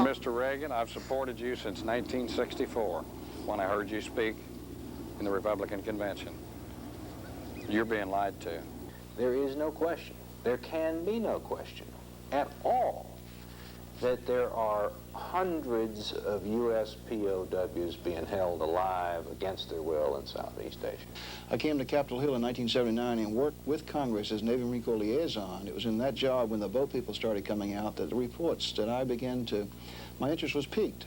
Mr. Reagan, I've supported you since 1964 when I heard you speak in the Republican convention. You're being lied to. There is no question, there can be no question at all, that there are hundreds of U.S. POWs being held alive against their will in Southeast Asia. I came to Capitol Hill in 1979 and worked with Congress as Navy Marine Corps liaison. It was in that job when the boat people started coming out that the reports that I began to, my interest was piqued.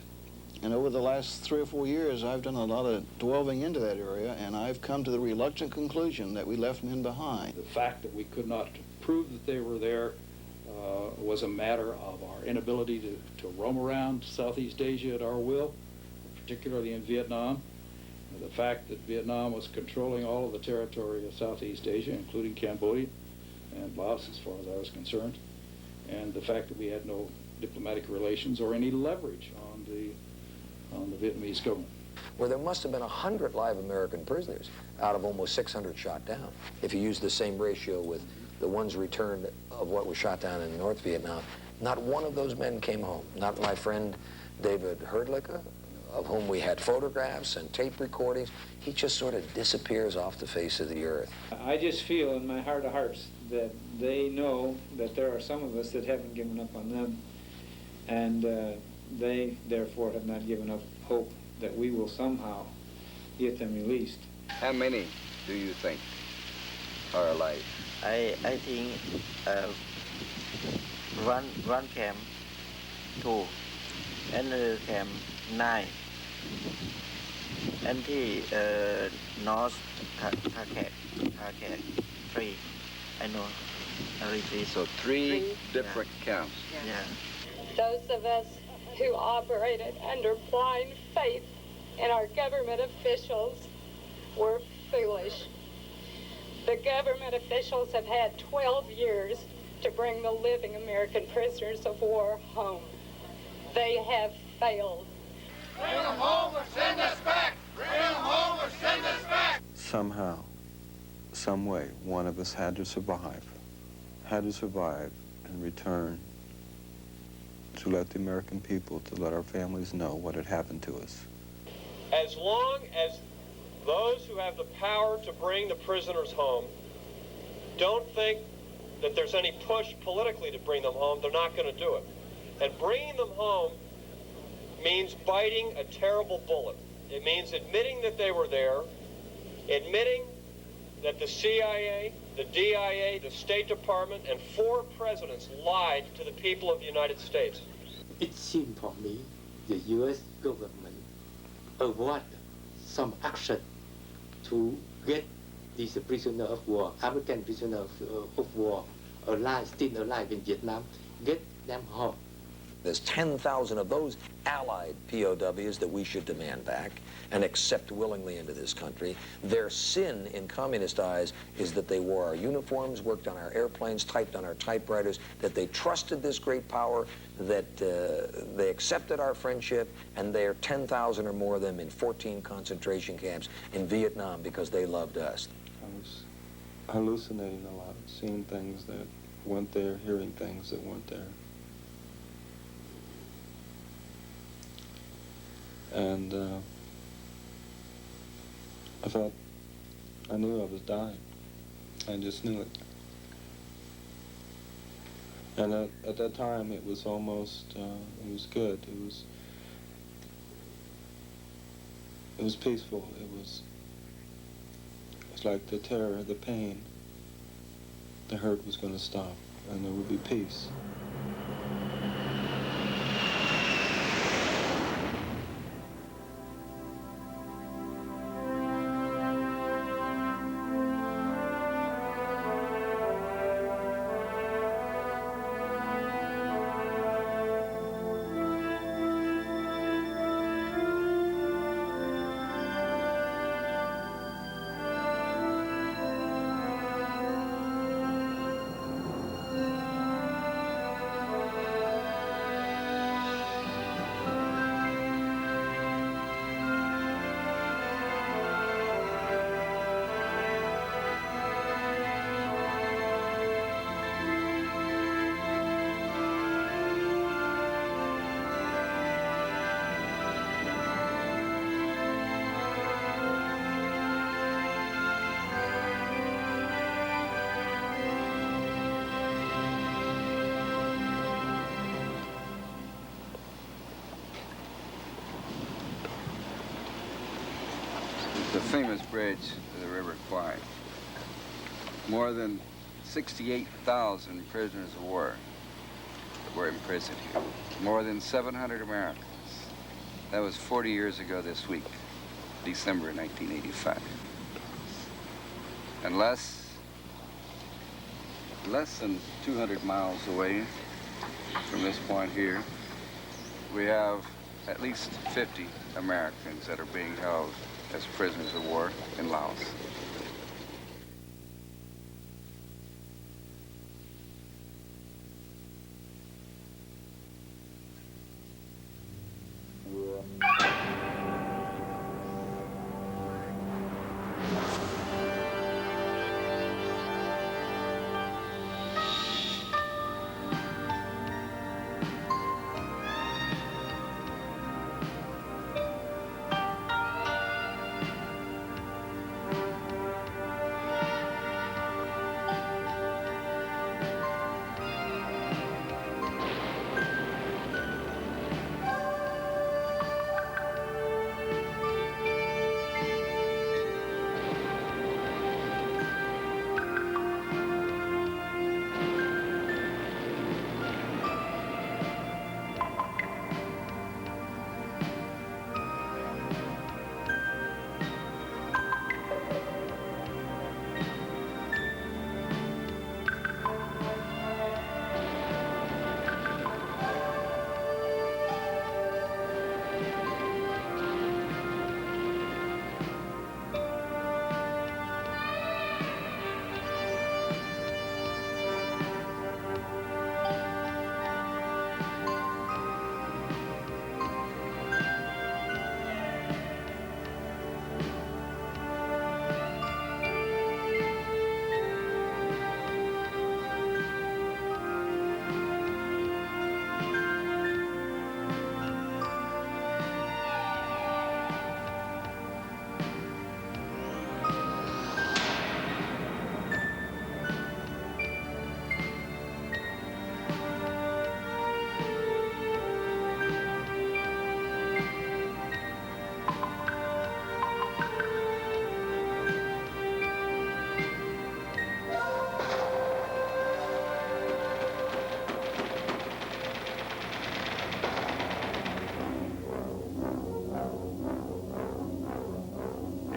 And over the last 3 or 4 years, I've done a lot of delving into that area, and I've come to the reluctant conclusion that we left men behind. The fact that we could not prove that they were there was a matter of our inability to roam around Southeast Asia at our will, particularly in Vietnam. The fact that Vietnam was controlling all of the territory of Southeast Asia, including Cambodia and Laos as far as I was concerned, and the fact that we had no diplomatic relations or any leverage on the Vietnamese government. Where there must have been 100 live American prisoners out of almost 600 shot down. If you use the same ratio with the ones returned of what was shot down in North Vietnam, not one of those men came home. Not my friend David Herdlicka, of whom we had photographs and tape recordings. He just sort of disappears off the face of the earth. I just feel in my heart of hearts that they know that there are some of us that haven't given up on them, and they therefore have not given up hope that we will somehow get them released. How many do you think are alive? I think one camp 2, another camp 9, and the North Khaket 3. I know only 3. So three different camps. Yeah. Those of us who operated under blind faith in our government officials were foolish. The government officials have had 12 years to bring the living American prisoners of war home. They have failed. Bring them home or send us back! Bring them home or send us back! Somehow, some way, one of us had to survive and return to let the American people, to let our families know what had happened to us. As long as those who have the power to bring the prisoners home don't think that there's any push politically to bring them home, they're not going to do it. And bringing them home means biting a terrible bullet. It means admitting that they were there, admitting that the CIA, the DIA, the State Department, and 4 presidents lied to the people of the United States. It seemed for me the U.S. government avoided some action to get these prisoners of war, American prisoners of war, alive, still alive in Vietnam, get them home. There's 10,000 of those Allied POWs that we should demand back and accept willingly into this country. Their sin in communist eyes is that they wore our uniforms, worked on our airplanes, typed on our typewriters, that they trusted this great power, that they accepted our friendship, and there are 10,000 or more of them in 14 concentration camps in Vietnam because they loved us. I was hallucinating a lot, seeing things that weren't there, hearing things that weren't there. And I knew I was dying. I just knew it. And at that time, it was almost, it was good. It was peaceful. It's like the terror, the pain, the hurt was going to stop, and there would be peace. famous bridge to the River Kwai. More than 68,000 prisoners of war were imprisoned here. More than 700 Americans. That was 40 years ago this week, December 1985. And less than 200 miles away from this point here, we have at least 50 Americans that are being held as prisoners of war in Laos.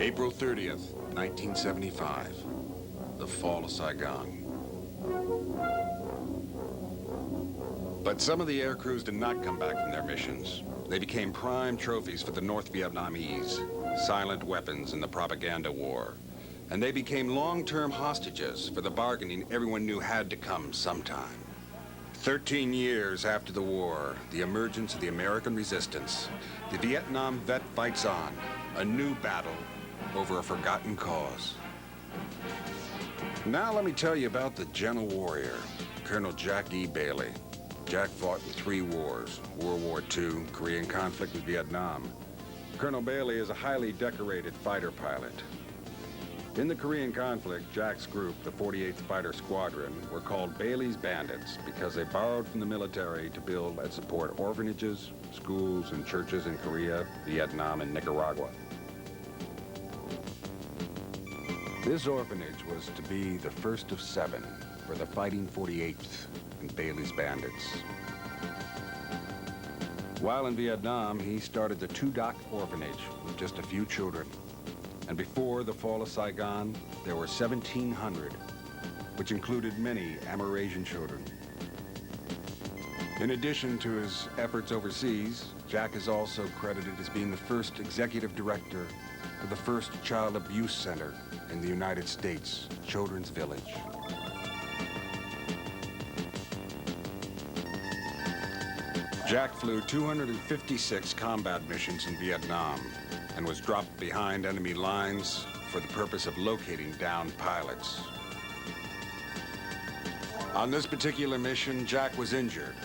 April 30th, 1975, the fall of Saigon. But some of the air crews did not come back from their missions. They became prime trophies for the North Vietnamese, silent weapons in the propaganda war. And they became long-term hostages for the bargaining everyone knew had to come sometime. 13 years after the war, the emergence of the American resistance, the Vietnam vet fights on, a new battle over a forgotten cause. Now let me tell you about the gentle warrior, Colonel Jack E. Bailey. Jack fought in 3 wars, World War II, Korean conflict in Vietnam. Colonel Bailey is a highly decorated fighter pilot. In the Korean conflict, Jack's group, the 48th Fighter Squadron, were called Bailey's Bandits because they borrowed from the military to build and support orphanages, schools, and churches in Korea, Vietnam, and Nicaragua. This orphanage was to be the first of 7 for the Fighting 48th and Bailey's Bandits. While in Vietnam, he started the Tu Doc Orphanage with just a few children. And before the fall of Saigon, there were 1,700, which included many Amerasian children. In addition to his efforts overseas, Jack is also credited as being the first executive director of the first child abuse center in the United States, Children's Village. Jack flew 256 combat missions in Vietnam and was dropped behind enemy lines for the purpose of locating downed pilots. On this particular mission, Jack was injured.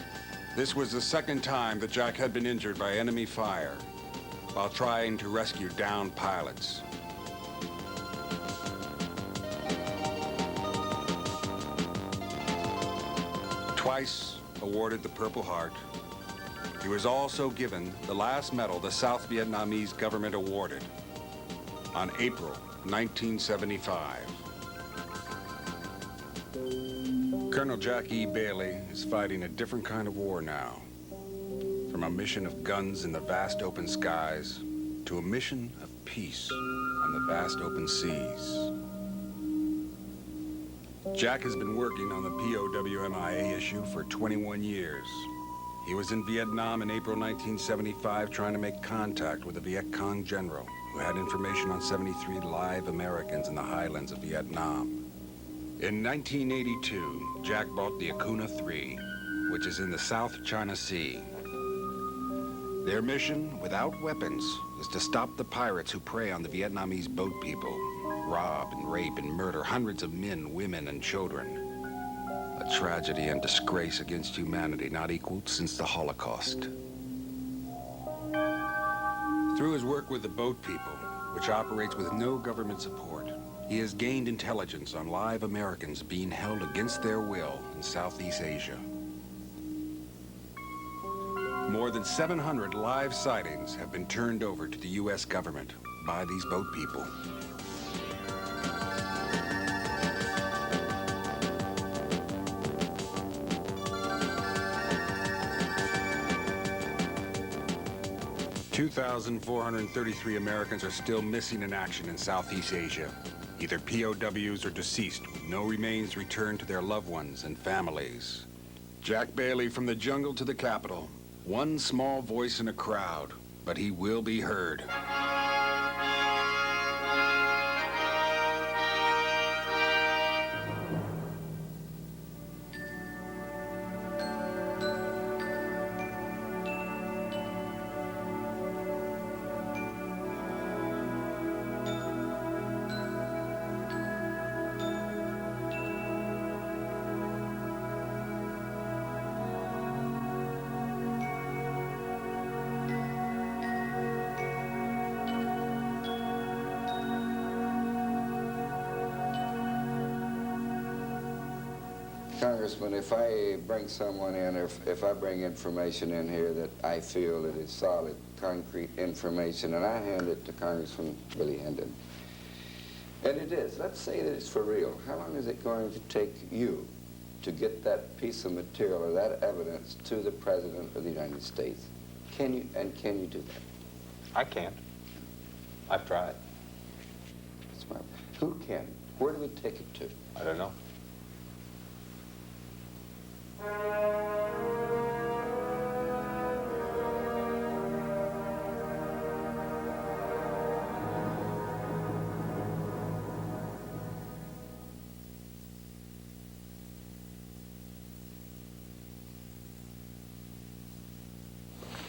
This was the second time that Jack had been injured by enemy fire while trying to rescue downed pilots. Twice awarded the Purple Heart, he was also given the last medal the South Vietnamese government awarded, on April 1975. Colonel Jack E. Bailey is fighting a different kind of war now. From a mission of guns in the vast open skies to a mission of peace on the vast open seas. Jack has been working on the POWMIA issue for 21 years. He was in Vietnam in April 1975 trying to make contact with a Viet Cong general who had information on 73 live Americans in the highlands of Vietnam. In 1982, Jack bought the Acuna III, which is in the South China Sea. Their mission, without weapons, is to stop the pirates who prey on the Vietnamese boat people, rob and rape and murder hundreds of men, women, and children. A tragedy and disgrace against humanity not equaled since the Holocaust. Through his work with the boat people, which operates with no government support, he has gained intelligence on live Americans being held against their will in Southeast Asia. More than 700 live sightings have been turned over to the U.S. government by these boat people. $2,433 Americans are still missing in action in Southeast Asia, either POWs or deceased, with no remains returned to their loved ones and families. Jack Bailey from the jungle to the capital, one small voice in a crowd, but he will be heard. Congressman, if I bring someone in, or if I bring information in here that I feel that is solid, concrete information, and I hand it to Congressman Billy Hendon, and it is, let's say that it's for real, how long is it going to take you to get that piece of material or that evidence to the President of the United States? Can you do that? I can't. I've tried. Who can? Where do we take it to? I don't know.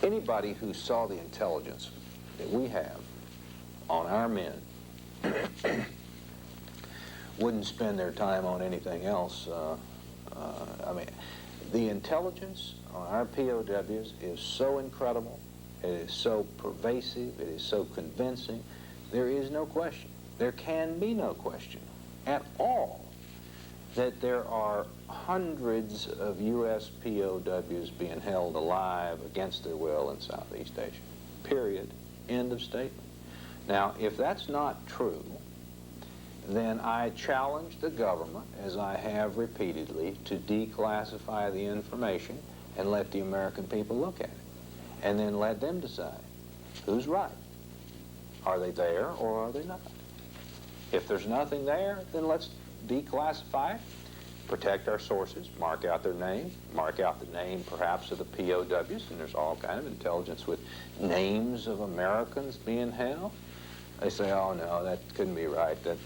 Anybody who saw the intelligence that we have on our men wouldn't spend their time on anything else. I mean, the intelligence on our POWs is so incredible, it is so pervasive, it is so convincing, there is no question, there can be no question at all that there are hundreds of U.S. POWs being held alive against their will in Southeast Asia. Period. End of statement. Now, if that's not true, then I challenge the government, as I have repeatedly, to declassify the information and let the American people look at it. And then let them decide who's right. Are they there or are they not? If there's nothing there, then let's declassify it, protect our sources, mark out their name, mark out the name perhaps of the POWs, and there's all kind of intelligence with names of Americans being held. They say, oh no, that couldn't be right, that,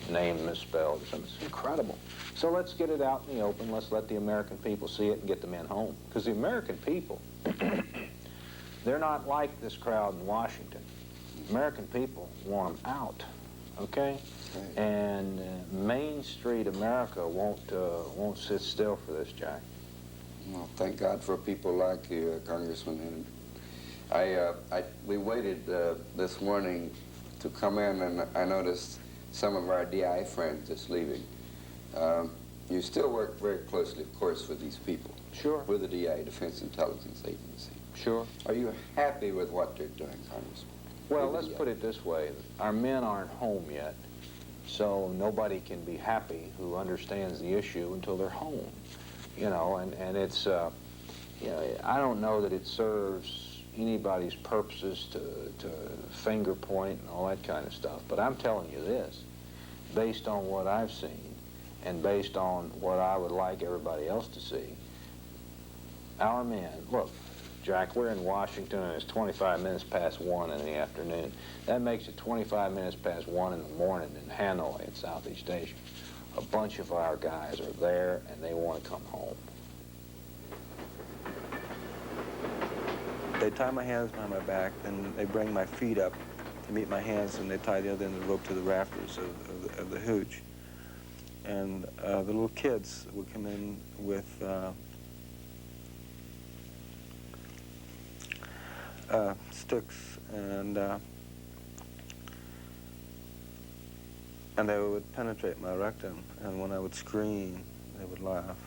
name misspelled or something. It's incredible. So let's get it out in the open, let's let the American people see it and get the men home. Because the American people, they're not like this crowd in Washington. The American people want them out, okay? Right. And Main Street America won't sit still for this, Jack. Well, thank God for people like you, Congressman. And we waited this morning to come in, and I noticed some of our DI friends just leaving. You still work very closely, of course, with these people. Sure. With the DI, Defense Intelligence Agency. Sure. Are you happy with what they're doing, Congressman? Well, let's put it this way. Our men aren't home yet, so nobody can be happy who understands the issue until they're home. You know, and it's, you know, I don't know that it serves anybody's purposes to finger point and all that kind of stuff, but I'm telling you this, based on what I've seen and based on what I would like everybody else to see, our men, look, Jack, we're in Washington and it's 25 minutes past 1 in the afternoon. That makes it 25 minutes past 1 in the morning in Hanoi in Southeast Asia. A bunch of our guys are there and they want to come home. They tie my hands behind my back, and they bring my feet up to meet my hands, and they tie the other end of the rope to the rafters of the hooch. And the little kids would come in with sticks, and they would penetrate my rectum, and when I would scream, they would laugh.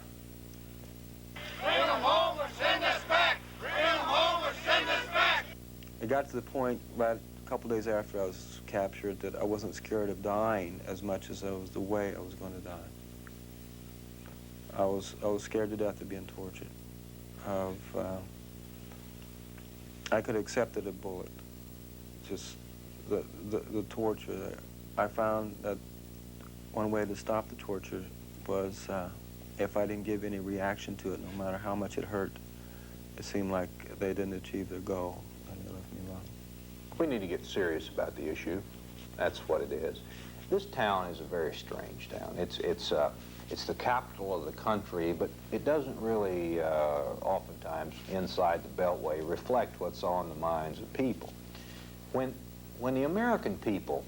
Bring them home or send us back! Bring them home or send us back! It got to the point right a couple days after I was captured that I wasn't scared of dying as much as I was the way I was going to die. I was scared to death of being tortured. I could have accepted a bullet. Just the torture. I found that one way to stop the torture was if I didn't give any reaction to it, no matter how much it hurt, it seemed like they didn't achieve their goal, and they left me alone. We need to get serious about the issue. That's what it is. This town is a very strange town. It's the capital of the country, but it doesn't really, oftentimes, inside the Beltway, reflect what's on the minds of people. When the American people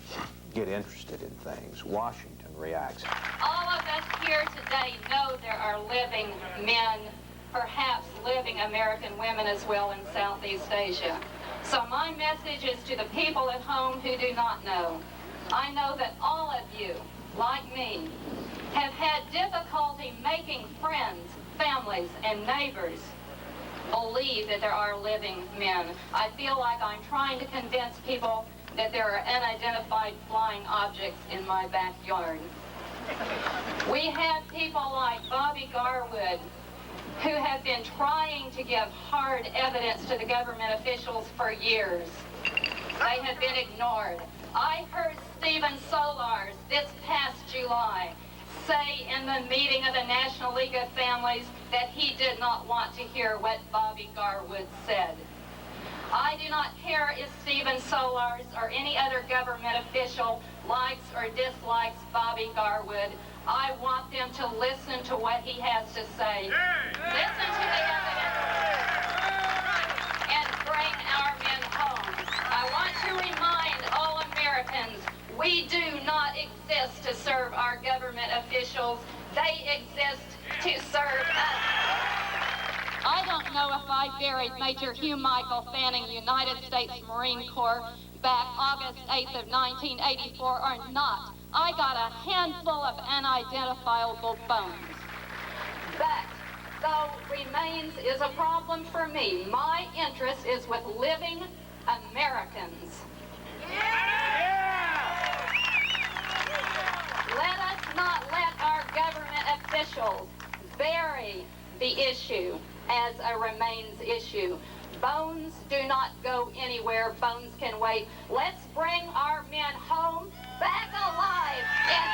get interested in things, Washington reacts. All of us here today know there are living men, perhaps living American women as well in Southeast Asia. So my message is to the people at home who do not know. I know that all of you, like me, have had difficulty making friends, families, and neighbors believe that there are living men. I feel like I'm trying to convince people that there are unidentified flying objects in my backyard. We have people like Bobby Garwood, who have been trying to give hard evidence to the government officials for years. They have been ignored. I heard Stephen Solars this past July say in the meeting of the National League of Families that he did not want to hear what Bobby Garwood said. I do not care if Stephen Solars or any other government official likes or dislikes Bobby Garwood. I want them to listen to what he has to say. Listen to the evidence and bring our men home. I want to remind all Americans, we do not exist to serve our government officials. They exist to serve us. I don't know if I buried Major Hugh Michael Fanning, United States Marine Corps, back August 8th of 1984 or not. I got a handful of unidentifiable bones. But though remains is a problem for me, my interest is with living Americans. Let us not let our government officials bury the issue as a remains issue. Bones do not go anywhere. Bones can wait. Let's bring our men home back alive in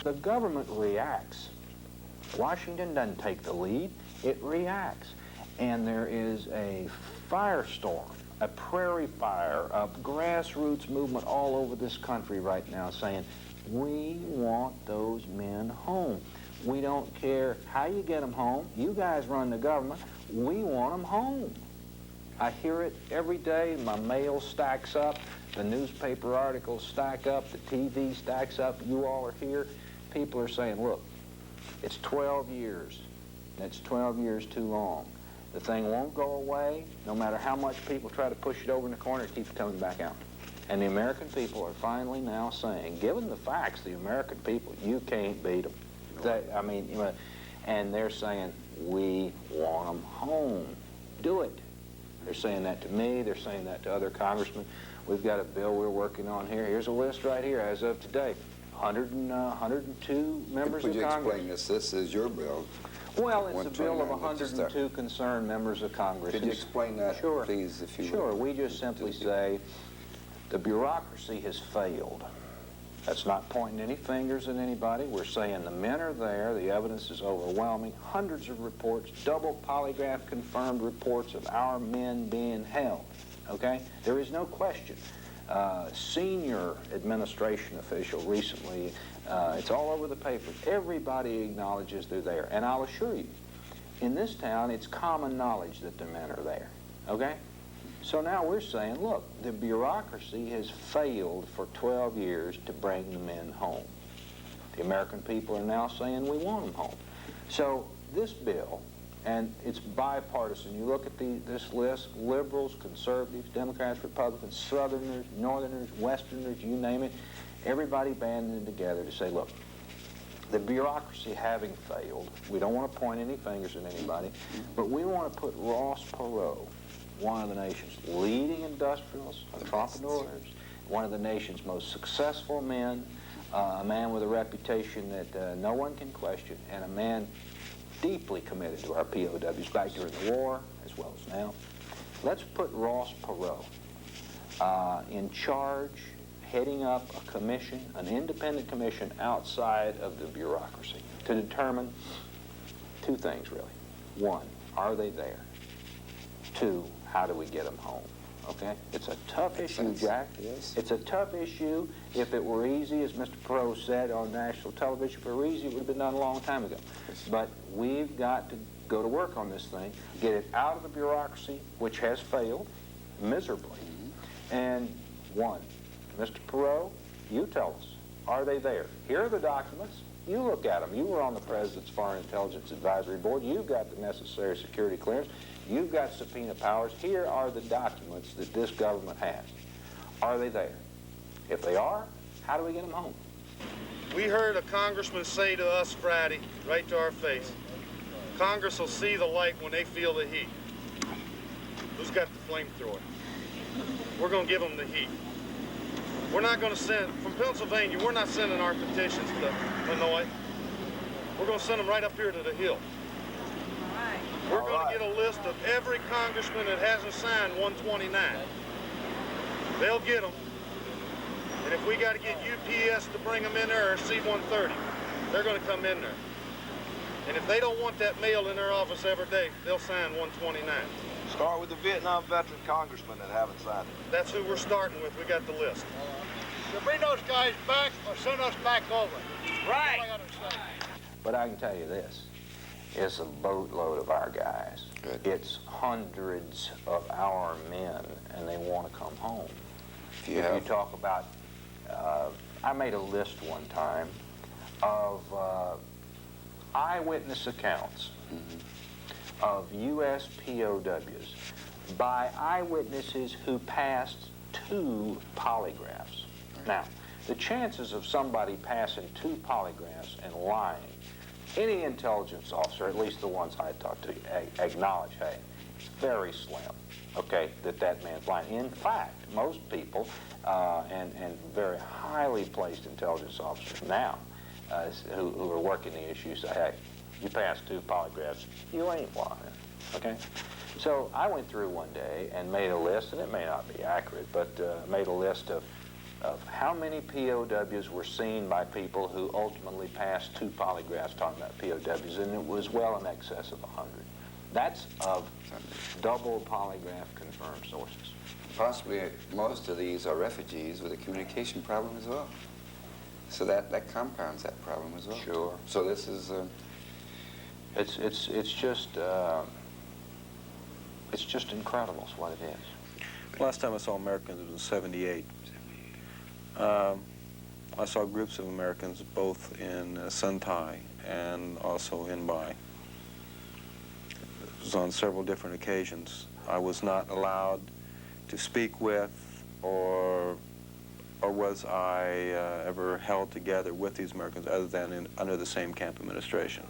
85. The government reacts. Washington doesn't take the lead. It reacts. And there is a firestorm, a prairie fire, a grassroots movement all over this country right now saying, we want those men home. We don't care how you get them home. You guys run the government. We want them home. I hear it every day. My mail stacks up. The newspaper articles stack up. The TV stacks up. You all are here. People are saying, look, it's 12 years. It's 12 years too long. The thing won't go away. No matter how much people try to push it over in the corner, it keeps coming back out. And the American people are finally now saying, given the facts, the American people, you can't beat them. And they're saying, we want them home. Do it. They're saying that to me. They're saying that to other congressmen. We've got a bill we're working on here. Here's a list right here as of today. 102 members of Could you Congress. explain this? This is your bill. Well, it's a bill of 129 that you 102 concerned members of Congress. Could you explain that, Sure. please, if you Sure. would? We just simply say the bureaucracy has failed. That's not pointing any fingers at anybody. We're saying the men are there. The evidence is overwhelming. Hundreds of reports, double polygraph confirmed reports of our men being held. Okay? There is no question. Senior administration official recently, it's all over the papers. Everybody acknowledges they're there. And I'll assure you, in this town, it's common knowledge that the men are there. Okay? So now we're saying, look, the bureaucracy has failed for 12 years to bring the men home. The American people are now saying we want them home. So this bill, and it's bipartisan. You look at this list, liberals, conservatives, Democrats, Republicans, Southerners, Northerners, Westerners, you name it, everybody banding together to say, look, the bureaucracy having failed, we don't want to point any fingers at anybody, but we want to put Ross Perot, one of the nation's leading industrialists, entrepreneurs, one of the nation's most successful men, a man with a reputation that no one can question, and a man deeply committed to our POWs back during the war as well as now. Let's put Ross Perot in charge, heading up a commission, an independent commission outside of the bureaucracy to determine two things, really. One, are they there? Two, how do we get them home? Okay? It's a tough issue, Jack. Yes. It's a tough issue. If it were easy, as Mr. Perot said on national television, if it were easy, it would have been done a long time ago. But we've got to go to work on this thing, get it out of the bureaucracy, which has failed miserably. And one, Mr. Perot, you tell us, are they there? Here are the documents. You look at them. You were on the President's Foreign Intelligence Advisory Board. You've got the necessary security clearance. You've got subpoena powers. Here are the documents that this government has. Are they there? If they are, how do we get them home? We heard a congressman say to us Friday, right to our face, Congress will see the light when they feel the heat. Who's got the flamethrower? We're going to give them the heat. We're not going to send, from Pennsylvania, we're not sending our petitions to Illinois. We're going to send them right up here to the Hill. We're going to get a list of every congressman that hasn't signed 129. They'll get them. And if we got to get UPS to bring them in there or C-130, they're going to come in there. And if they don't want that mail in their office every day, they'll sign 129. Start with the Vietnam veteran congressmen that haven't signed it. That's who we're starting with. We got the list. So bring those guys back or send us back over. Right. That's all I gotta say. But I can tell you this. It's a boatload of our guys. Good. It's hundreds of our men, and they want to come home. If you talk about, I made a list one time of eyewitness accounts of U.S. POWs by eyewitnesses who passed 2 polygraphs. Now, the chances of somebody passing 2 polygraphs and lying, any intelligence officer, at least the ones I talked to, acknowledge, hey, it's very slim, okay, that man's lying. In fact, most people, and very highly placed intelligence officers now, who are working the issue say, hey, you passed 2 polygraphs, you ain't lying, okay? So I went through one day and made a list, and it may not be accurate, but made a list of how many POWs were seen by people who ultimately passed 2 polygraphs talking about POWs, and it was well in excess of 100. That's of double polygraph confirmed sources. Possibly most of these are refugees with a communication problem as well. So that compounds that problem as well. Sure. So this is... It's just incredible is what it is. Last time I saw Americans was in '78. I saw groups of Americans both in Sentai and also in Bai. It was on several different occasions. I was not allowed to speak with or was I ever held together with these Americans other than under the same camp administration.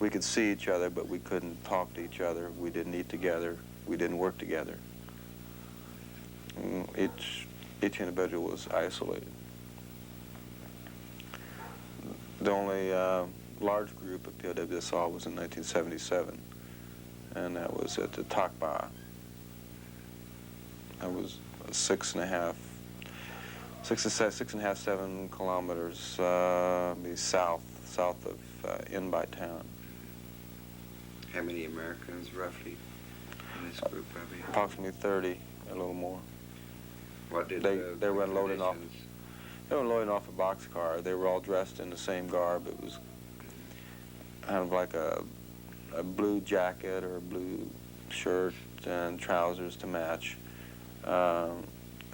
We could see each other, but we couldn't talk to each other. We didn't eat together. we didn't work together. Each individual was isolated. The only large group of POWs I saw was in 1977, and that was at the Takba. That was 6.5, 7 kilometers south of Inbai town. How many Americans, roughly, in this group, Bobby? Approximately 30, a little more. What did they were loading off? conditions? They were loading off a boxcar. They were all dressed in the same garb. It was kind of like a blue jacket or a blue shirt and trousers to match.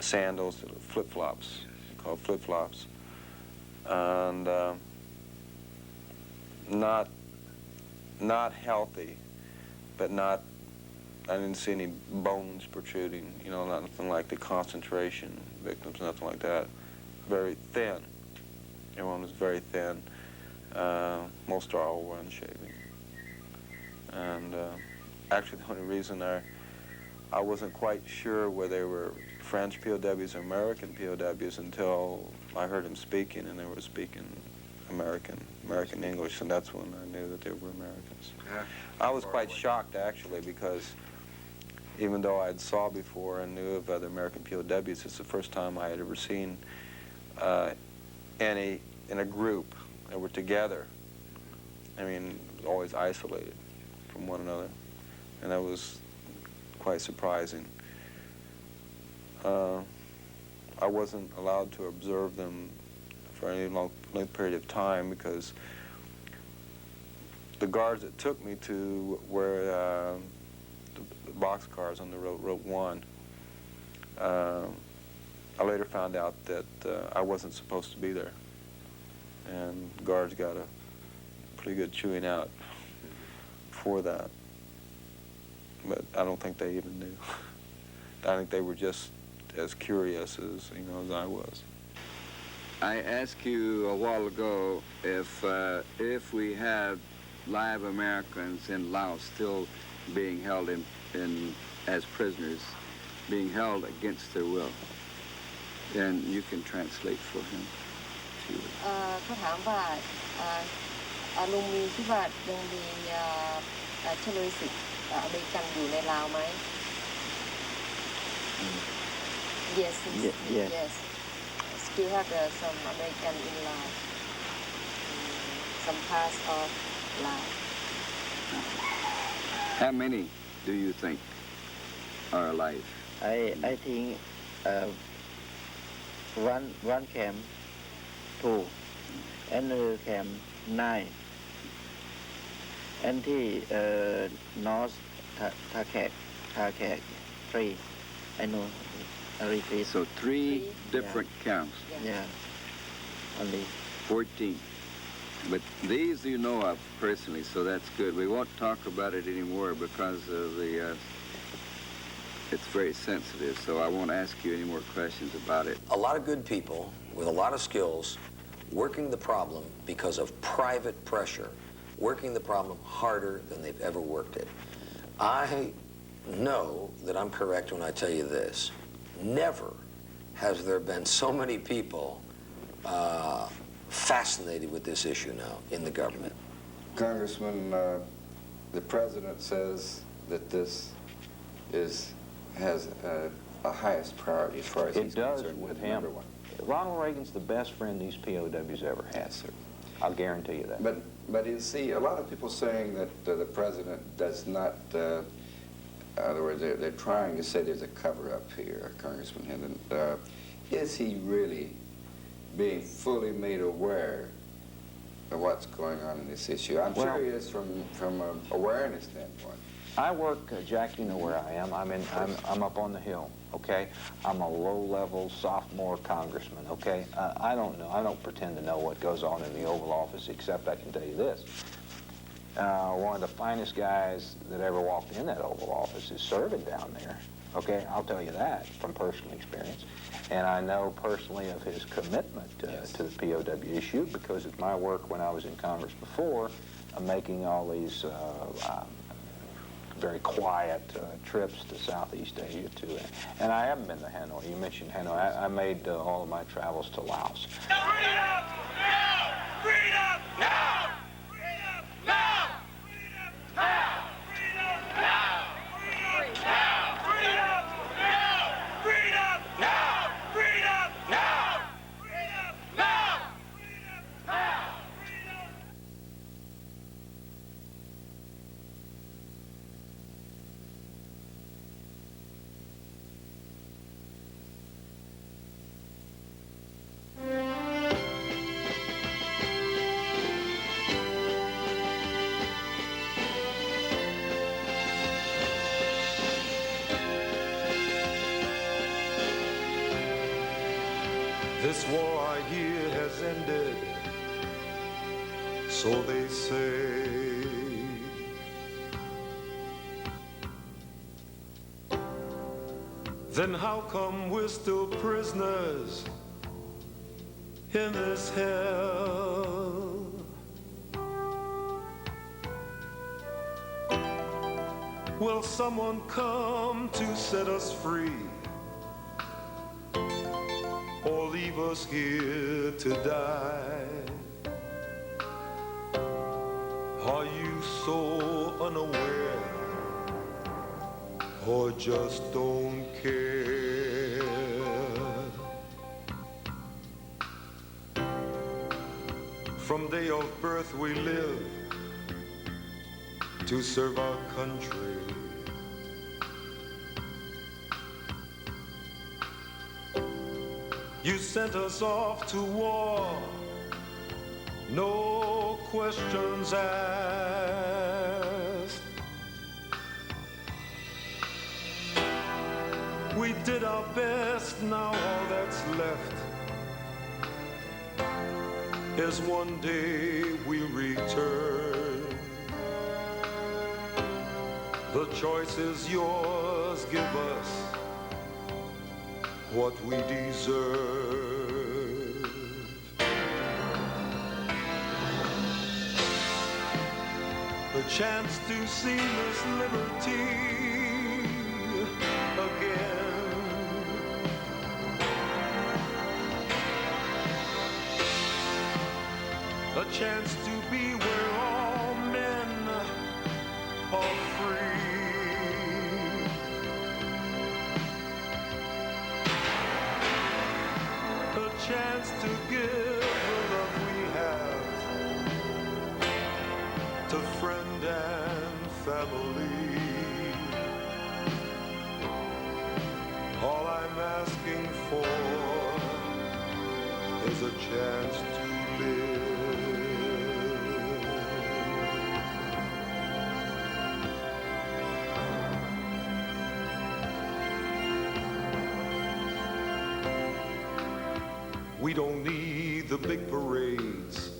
Sandals, flip-flops, called flip-flops. And not healthy, but I didn't see any bones protruding, you know, nothing like the concentration victims, nothing like that. Very thin. Everyone was very thin. Most all were unshaven. And actually the only reason I wasn't quite sure whether they were French POWs or American POWs until I heard them speaking, and they were speaking American English, and that's when I knew that they were Americans. I was quite shocked, actually, because even though I'd saw before and knew of other American POWs, it's the first time I had ever seen any in a group that were together. I mean, always isolated from one another, and that was quite surprising. I wasn't allowed to observe them for any long period of time because the guards that took me to where the boxcars on the Route 1, I later found out that I wasn't supposed to be there, and guards got a pretty good chewing out for that. But I don't think they even knew. I think they were just as curious as I was. I asked you a while ago if we have live Americans in Laos still being held as prisoners, being held against their will. And you can translate for him. เขาถามว่าลุงมีคิดว่ายังมีเฉลยศึกอเมริกันอยู่ในลาวไหม Yes. Still have some American in Laos. Some parts of Laos. How many do you think are alive? I think one camp 2, another camp 9, and the North Takek 3. I know. I repeat. So 3 different camps. Yeah. Only 14. But these you know of personally, so that's good. We won't talk about it anymore because of it's very sensitive, so I won't ask you any more questions about it. A lot of good people with a lot of skills working the problem because of private pressure, working the problem harder than they've ever worked it. I know that I'm correct when I tell you this. Never has there been so many people fascinated with this issue now in the government. Congressman, the president says that this has a highest priority as far as he's does concerned. with him. Ronald Reagan's the best friend these POWs ever had, sir. I'll guarantee you that. But you see, a lot of people saying that the president does not, in other words, they're trying to say there's a cover-up here, Congressman Hendon. Is he really being fully made aware of what's going on in this issue? I'm sure he is from an awareness standpoint. I work, Jack, you know where I am. I'm up on the Hill, okay? I'm a low-level sophomore congressman, okay? I don't know. I don't pretend to know what goes on in the Oval Office, except I can tell you this. One of the finest guys that ever walked in that Oval Office is serving down there, okay? I'll tell you that from personal experience. And I know personally of his commitment to the POW issue because it's my work when I was in Congress before, making all these very quiet trips to Southeast Asia too. And I haven't been to Hanoi. You mentioned Hanoi. I made all of my travels to Laos. Freedom! Now! Freedom! Now! Freedom! Now! Freedom! Now! Freedom! Now! Freedom! Now! Freedom! Now! Freedom! Now! Freedom! Now! Freedom! Now! Freedom! Now! This war I hear has ended, so they say. Then how come we're still prisoners in this hell? Will someone come to set us free? Or leave us here to die? Are you so unaware, or just don't care? From day of birth we live to serve our country. You sent us off to war, no questions asked. We did our best, now all that's left is one day we return. The choice is yours, give us what we deserve. A chance to see this liberty again. A chance to be where all men are free. A chance to give the love we have to friend and family. All I'm asking for is a chance to live. We don't need the big parades,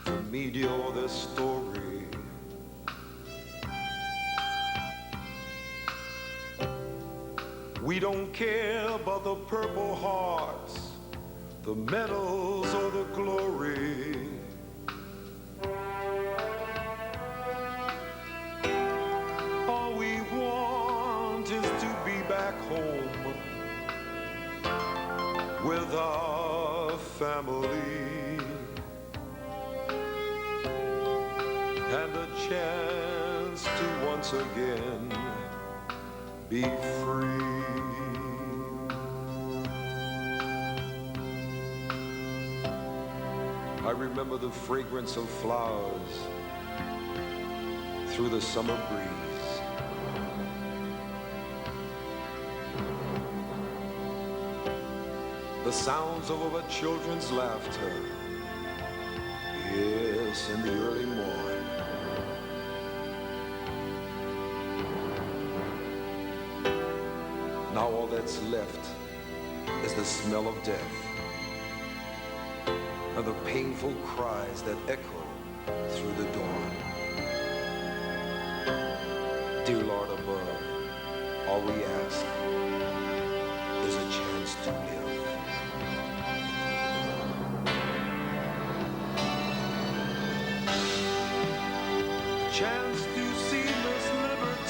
the media or their story. We don't care about the Purple Hearts, the medals or the glory. All we want is to be back home with our family and a chance to once again be free. I remember the fragrance of flowers through the summer breeze. The sounds of our children's laughter, yes, in the early morn. Now all that's left is the smell of death and the painful cries that echo through the dawn. Dear Lord above, all we ask is a chance to live. Chance to see this liberty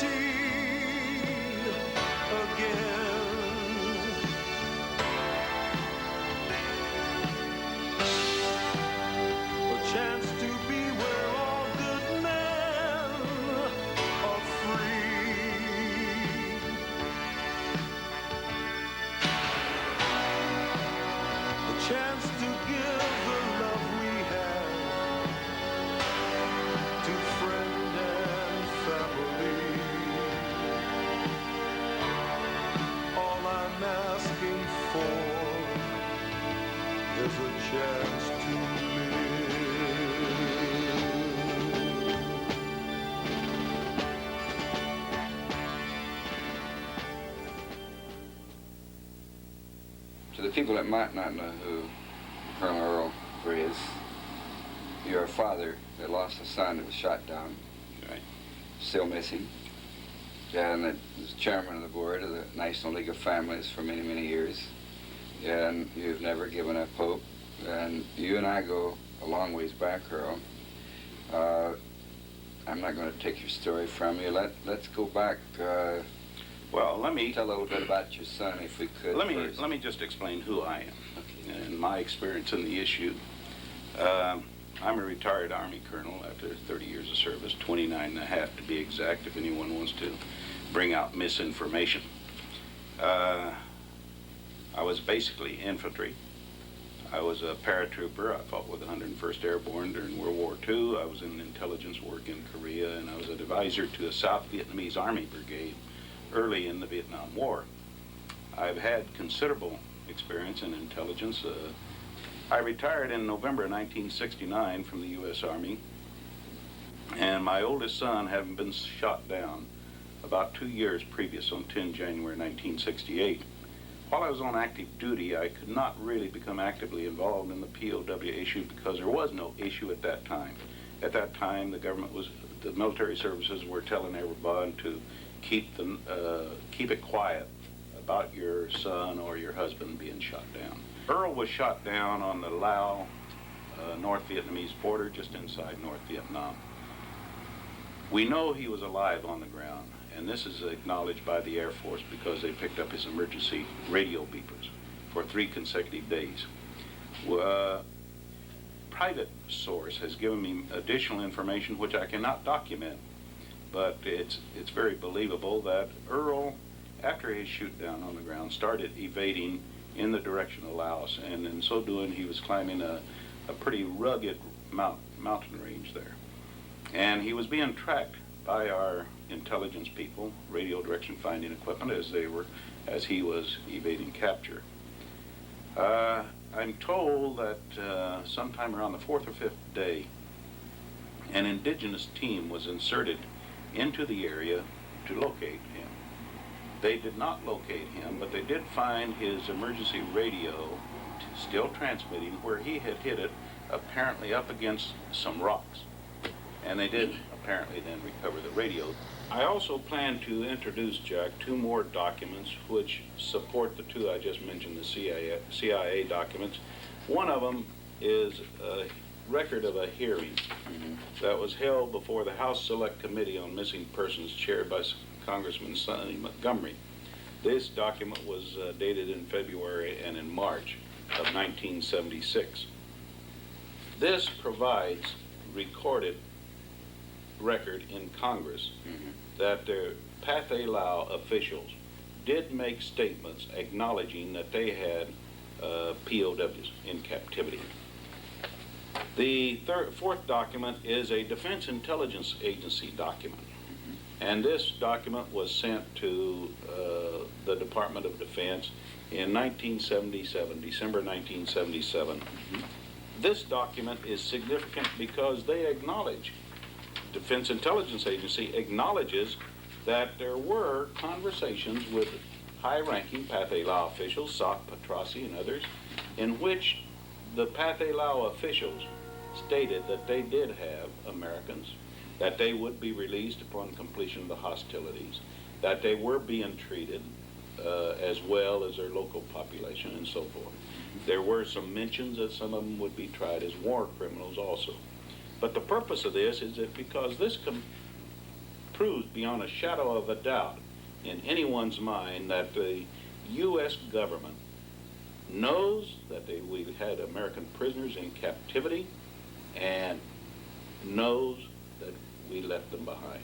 people that might not know who Colonel Earl is, your father that lost a son that was shot down, right, still missing, and that was chairman of the board of the National League of Families for many, many years, and you've never given up hope, and you and I go a long ways back, Earl. I'm not going to take your story from you. Let's go back. Well, let me tell a little bit about your son, if we could. Let me just explain who I am, okay, and my experience in the issue. I'm a retired Army colonel after 30 years of service, 29 and a half to be exact, if anyone wants to bring out misinformation. I was basically infantry. I was a paratrooper. I fought with the 101st Airborne during World War II. I was in intelligence work in Korea, and I was an advisor to a South Vietnamese Army brigade early in the Vietnam War. I've had considerable experience in intelligence. I retired in November 1969 from the U.S. Army, and my oldest son, having been shot down about 2 years previous on 10 January 1968, while I was on active duty, I could not really become actively involved in the POW issue because there was no issue at that time. At that time, the military services were telling everyone to keep it quiet about your son or your husband being shot down. Earl was shot down on the Lao North Vietnamese border, just inside North Vietnam. We know he was alive on the ground, and this is acknowledged by the Air Force because they picked up his emergency radio beepers for 3 consecutive days. Private source has given me additional information which I cannot document, but it's very believable that Earl, after his shoot down on the ground, started evading in the direction of Laos, and in so doing he was climbing a pretty rugged mountain range there. And he was being tracked by our intelligence people, radio direction finding equipment, as he was evading capture. I'm told that sometime around the 4th or 5th day, an indigenous team was inserted into the area to locate him. They did not locate him, but they did find his emergency radio still transmitting where he had hit it, apparently up against some rocks. And they did apparently then recover the radio. I also plan to introduce, Jack, 2 more documents which support the 2 I just mentioned, the CIA documents. One of them is a record of a hearing that was held before the House Select Committee on Missing Persons, chaired by Congressman Sonny Montgomery. This document was dated in February and in March of 1976. This provides recorded record in Congress that the Pathet Lao officials did make statements acknowledging that they had POWs in captivity. The 4th document is a Defense Intelligence Agency document, and this document was sent to the Department of Defense in 1977, December 1977. This document is significant because they acknowledge, Defense Intelligence Agency acknowledges that there were conversations with high-ranking Pathet Lao officials, Sak Patrasi and others, in which the Pathet Lao officials stated that they did have Americans, that they would be released upon completion of the hostilities, that they were being treated as well as their local population and so forth. There were some mentions that some of them would be tried as war criminals also. But the purpose of this is that because this proves beyond a shadow of a doubt in anyone's mind that the U.S. government knows that we've had American prisoners in captivity and knows that we left them behind.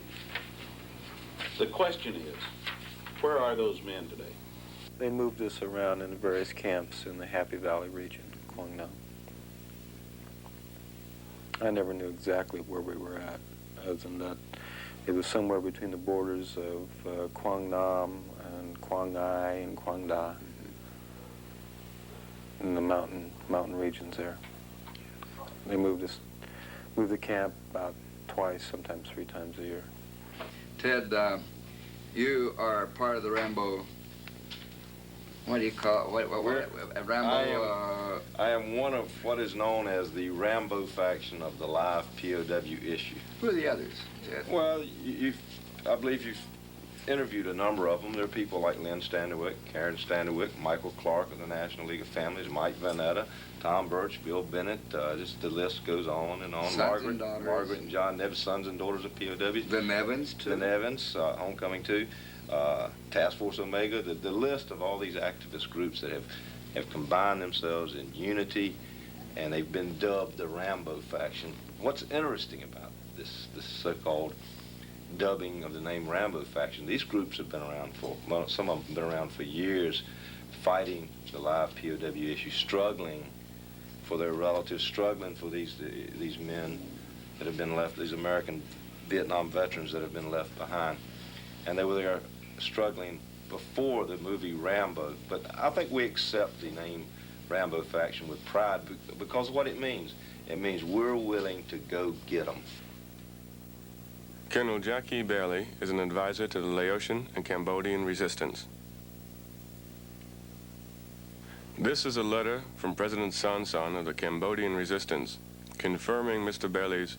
The question is, where are those men today? They moved us around in various camps in the Happy Valley region, Quang Nam. I never knew exactly where we were at, other than that it was somewhere between the borders of Quang Nam and Quang Ngai and Quang Da, in the mountain regions there. They moved the camp about twice, sometimes 3 times a year. Ted, you are part of the Rambo What do you call Rambo? I am one of what is known as the Rambo faction of the live POW issue. Who are the others? Yes. Well, I believe you've interviewed a number of them. There are people like Lynn Standerwick, Karen Standerwick, Michael Clark of the National League of Families, Mike Vanetta, Tom Birch, Bill Bennett. Just the list goes on and on. Margaret and John Nevins, sons and daughters of POWs. The Nevins, too. The Nevins, Homecoming, too. Task Force Omega, the list of all these activist groups that have combined themselves in unity, and they've been dubbed the Rambo faction. What's interesting about this so-called dubbing of the name Rambo faction, these groups have been around some of them have been around for years, fighting the live POW issue, struggling for their relatives, struggling for these men that have been left, these American Vietnam veterans that have been left behind. And they were there struggling before the movie Rambo, but I think we accept the name Rambo faction with pride because of what it means. It means we're willing to go get them. Colonel Jackie Bailey is an advisor to the Laotian and Cambodian resistance. This is a letter from President Son Son of the Cambodian resistance confirming Mr. Bailey's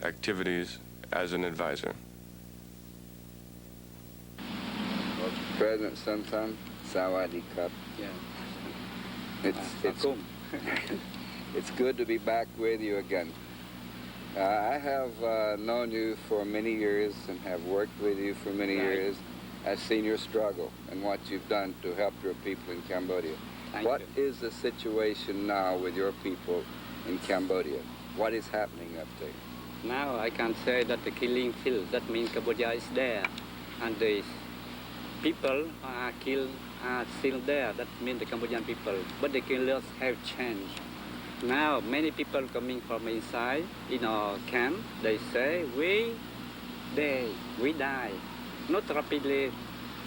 activities as an advisor. President Son Son, Sawadee Cup. Yeah. It's good to be back with you again. I have known you for many years and have worked with you for many years. I've seen your struggle and what you've done to help your people in Cambodia. What is the situation now with your people in Cambodia? What is happening up there? Now I can say that the killing field, that means Cambodia is there, and the people are killed are still there. That means the Cambodian people, but the killers have changed. Now many people coming from inside in our camp, they say we die, not rapidly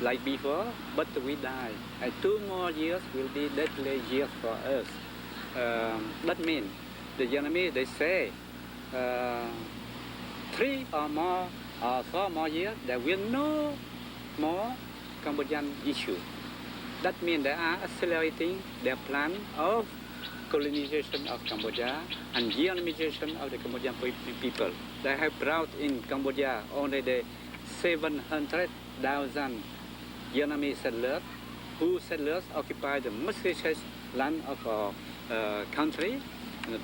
like before, but we die. And 2 more years will be deadly years for us. That means the enemy, they say 3 or more or 4 more years, there will no more Cambodian issue. That means they are accelerating their plan of colonization of Cambodia and Vietnamization of the Cambodian people. They have brought in Cambodia only the 700,000 Vietnamese settlers, who settlers occupy the most richest land of our country,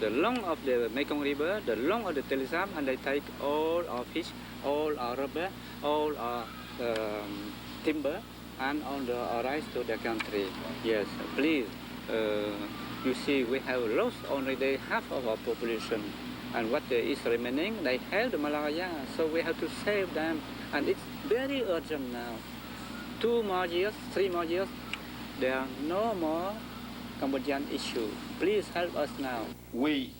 the long of the Mekong River, the long of the Telisam, and they take all our fish, all our rubber, all our timber, and all our rice to their country. Yes, please. You see, we have lost only the half of our population, and what is remaining, they have the malaria, so we have to save them, and it's very urgent now. 2 more years, 3 more years, there are no more Cambodian issue. Please help us now. We,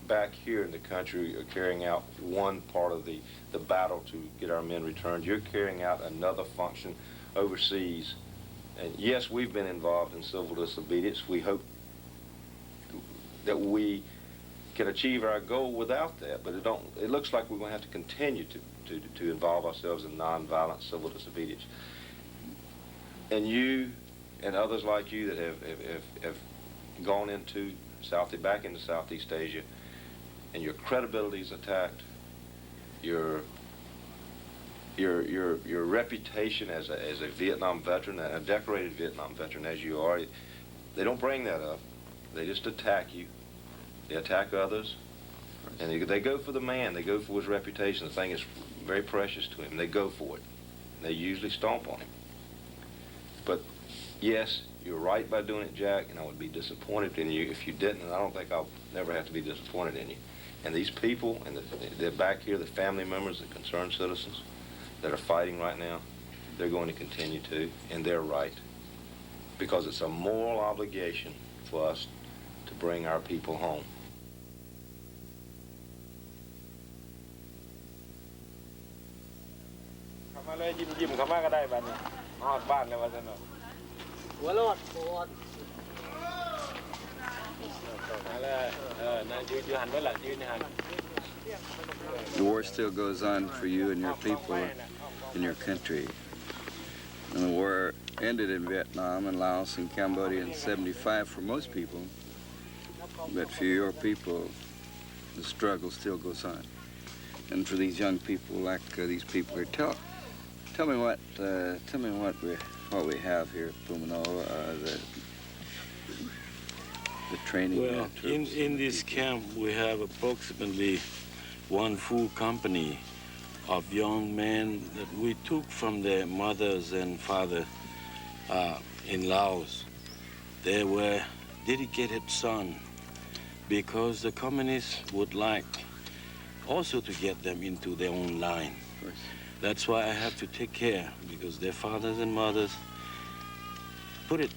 back here in the country, are carrying out one part of the battle to get our men returned. You're carrying out another function overseas. And yes, we've been involved in civil disobedience. We hope that we can achieve our goal without that, but it looks like we're going to have to continue to involve ourselves in nonviolent civil disobedience. And you and others like you that have gone back into Southeast Asia, and your credibility is attacked, your reputation as a Vietnam veteran, a decorated Vietnam veteran as you are, they don't bring that up. They just attack you. They attack others. And they go for the man. They go for his reputation. The thing is very precious to him. They go for it. They usually stomp on him. But yes, you're right by doing it, Jack, and I would be disappointed in you if you didn't, and I don't think I'll never have to be disappointed in you. And these people, and they're back here, the family members, the concerned citizens that are fighting right now, they're going to continue to, and they're right. Because it's a moral obligation for us to bring our people home. The war still goes on for you and your people in your country. And the war ended in Vietnam and Laos and Cambodia in '75 for most people. But for your people, the struggle still goes on. And for these young people, like these people here, tell me what we have here at Pumano, the training. Well, in this camp, we have approximately one full company of young men that we took from their mothers and fathers in Laos. They were dedicated sons because the communists would like also to get them into their own line. That's why I have to take care, because their fathers and mothers put it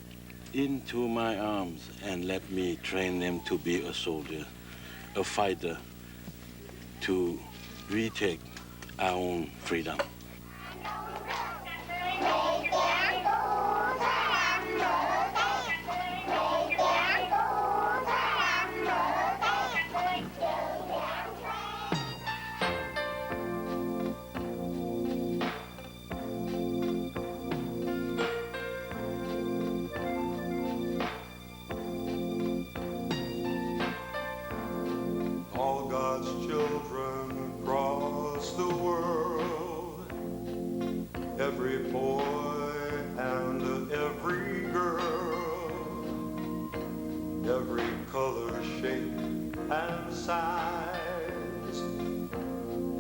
into my arms and let me train them to be a soldier, a fighter, to retake our own freedom. All God's children across the world, every boy and every girl, every color, shape, and size,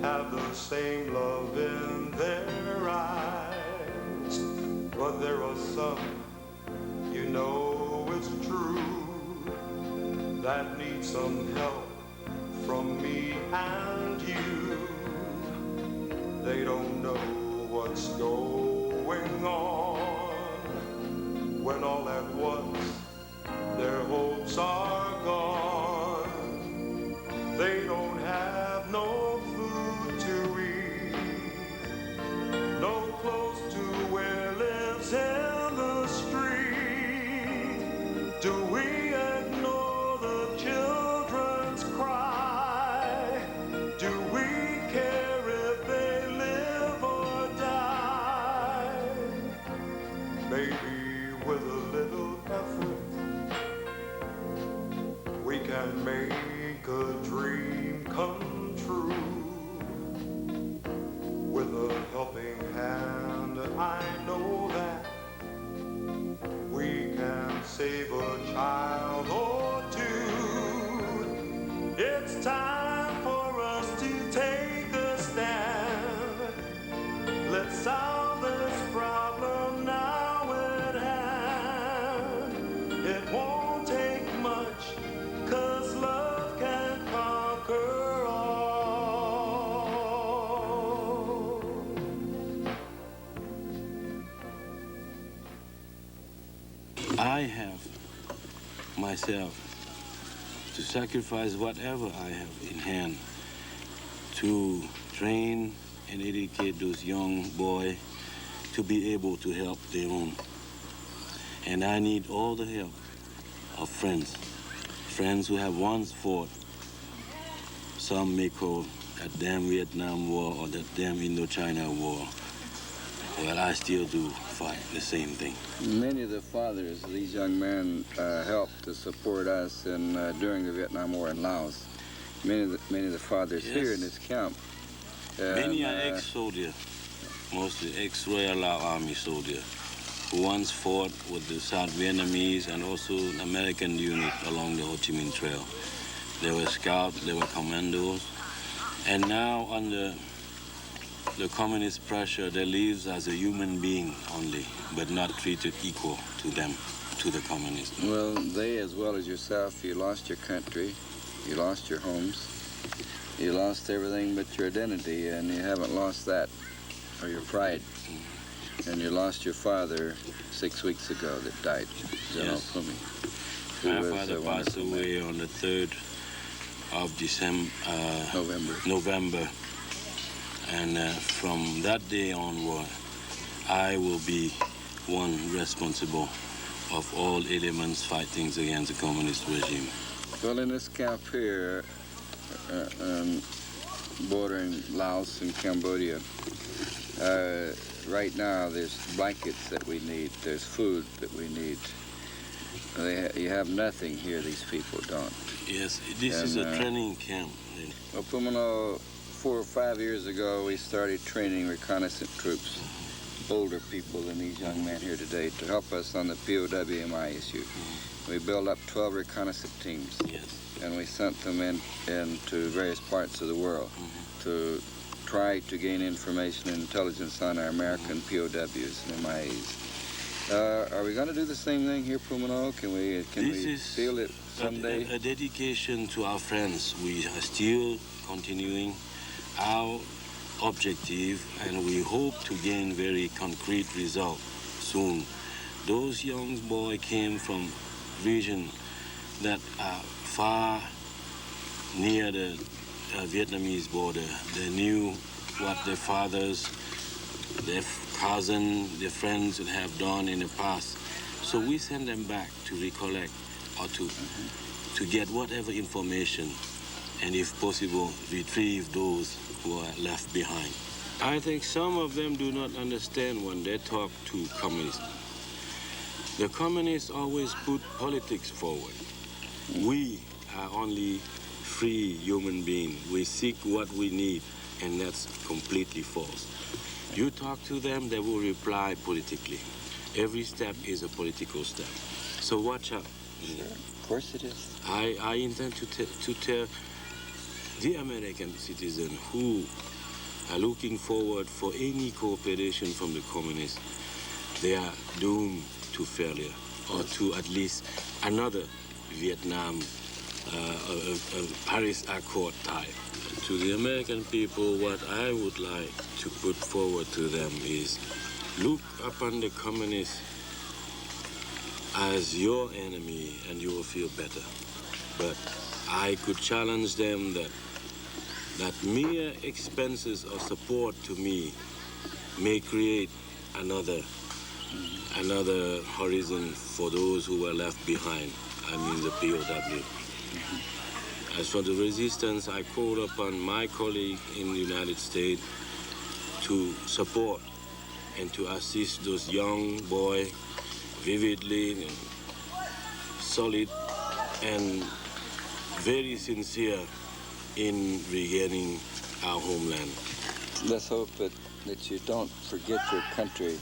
have the same love in their eyes. But there are some, you know it's true, that need some help from me and you. They don't know what's going on when all at once their hopes are gone. They don't have no food to eat, no clothes to wear, lives in the street. Do we ignore the children's cry? Do we care if they live or die? Maybe with a little effort we can make a dream come true. With a helping hand, I know that we can save a child or two. It's time for us to take a stand. Let's solve this problem now at hand. It won't take much, 'cause love can conquer all. I have myself to sacrifice whatever I have in hand to train and educate those young boys to be able to help their own. And I need all the help of friends who have once fought. Some may call that damn Vietnam War or that damn Indochina War. Well, I still do fight the same thing. Many of the fathers of these young men helped to support us during the Vietnam War in Laos. Many of the fathers here in this camp. Many are ex-soldiers, mostly ex-Royal Lao Army soldiers, who once fought with the South Vietnamese and also an American unit along the Ho Chi Minh Trail. They were scouts, they were commandos, and now under the communist pressure, they live as a human being only, but not treated equal to them, to the communists. Well, they, as well as yourself, you lost your country, you lost your homes, you lost everything but your identity, and you haven't lost that, or your pride. And you lost your father 6 weeks ago that died, General Pumi. My father passed away on the 3rd of November. And from that day onward, I will be one responsible of all elements fighting against the communist regime. Well, in this camp here, bordering Laos and Cambodia, Right now, there's blankets that we need. There's food that we need. You have nothing here. These people don't. Yes, this is a training camp. Well, Pumano, 4 or 5 years ago, we started training reconnaissance troops, older people than these young men here today, to help us on the POWMI issue. We built up 12 reconnaissance teams, and we sent them into various parts of the world to try to gain information and intelligence on our American POWs and MIAs. Are we going to do the same thing here, Pumano? Can we feel it someday? A dedication to our friends. We are still continuing our objective, and we hope to gain very concrete results soon. Those young boys came from regions that are far near the Vietnamese border. They knew what their fathers, their cousins, their friends would have done in the past. So we send them back to recollect or to get whatever information, and if possible, retrieve those who are left behind. I think some of them do not understand when they talk to communists. The communists always put politics forward. We are only free human beings. We seek what we need, and that's completely false. You talk to them, they will reply politically. Every step is a political step. So watch out. Sure, of course it is. I intend to tell the American citizen who are looking forward for any cooperation from the communists, they are doomed to failure, or to at least another Vietnam, a Paris Accord type. To the American people, what I would like to put forward to them is look upon the communists as your enemy and you will feel better. But I could challenge them that mere expenses or support to me may create another horizon for those who were left behind. I mean the POW. As for the resistance, I call upon my colleague in the United States to support and to assist those young boys vividly and solid and very sincere in regaining our homeland. Let's hope that you don't forget your country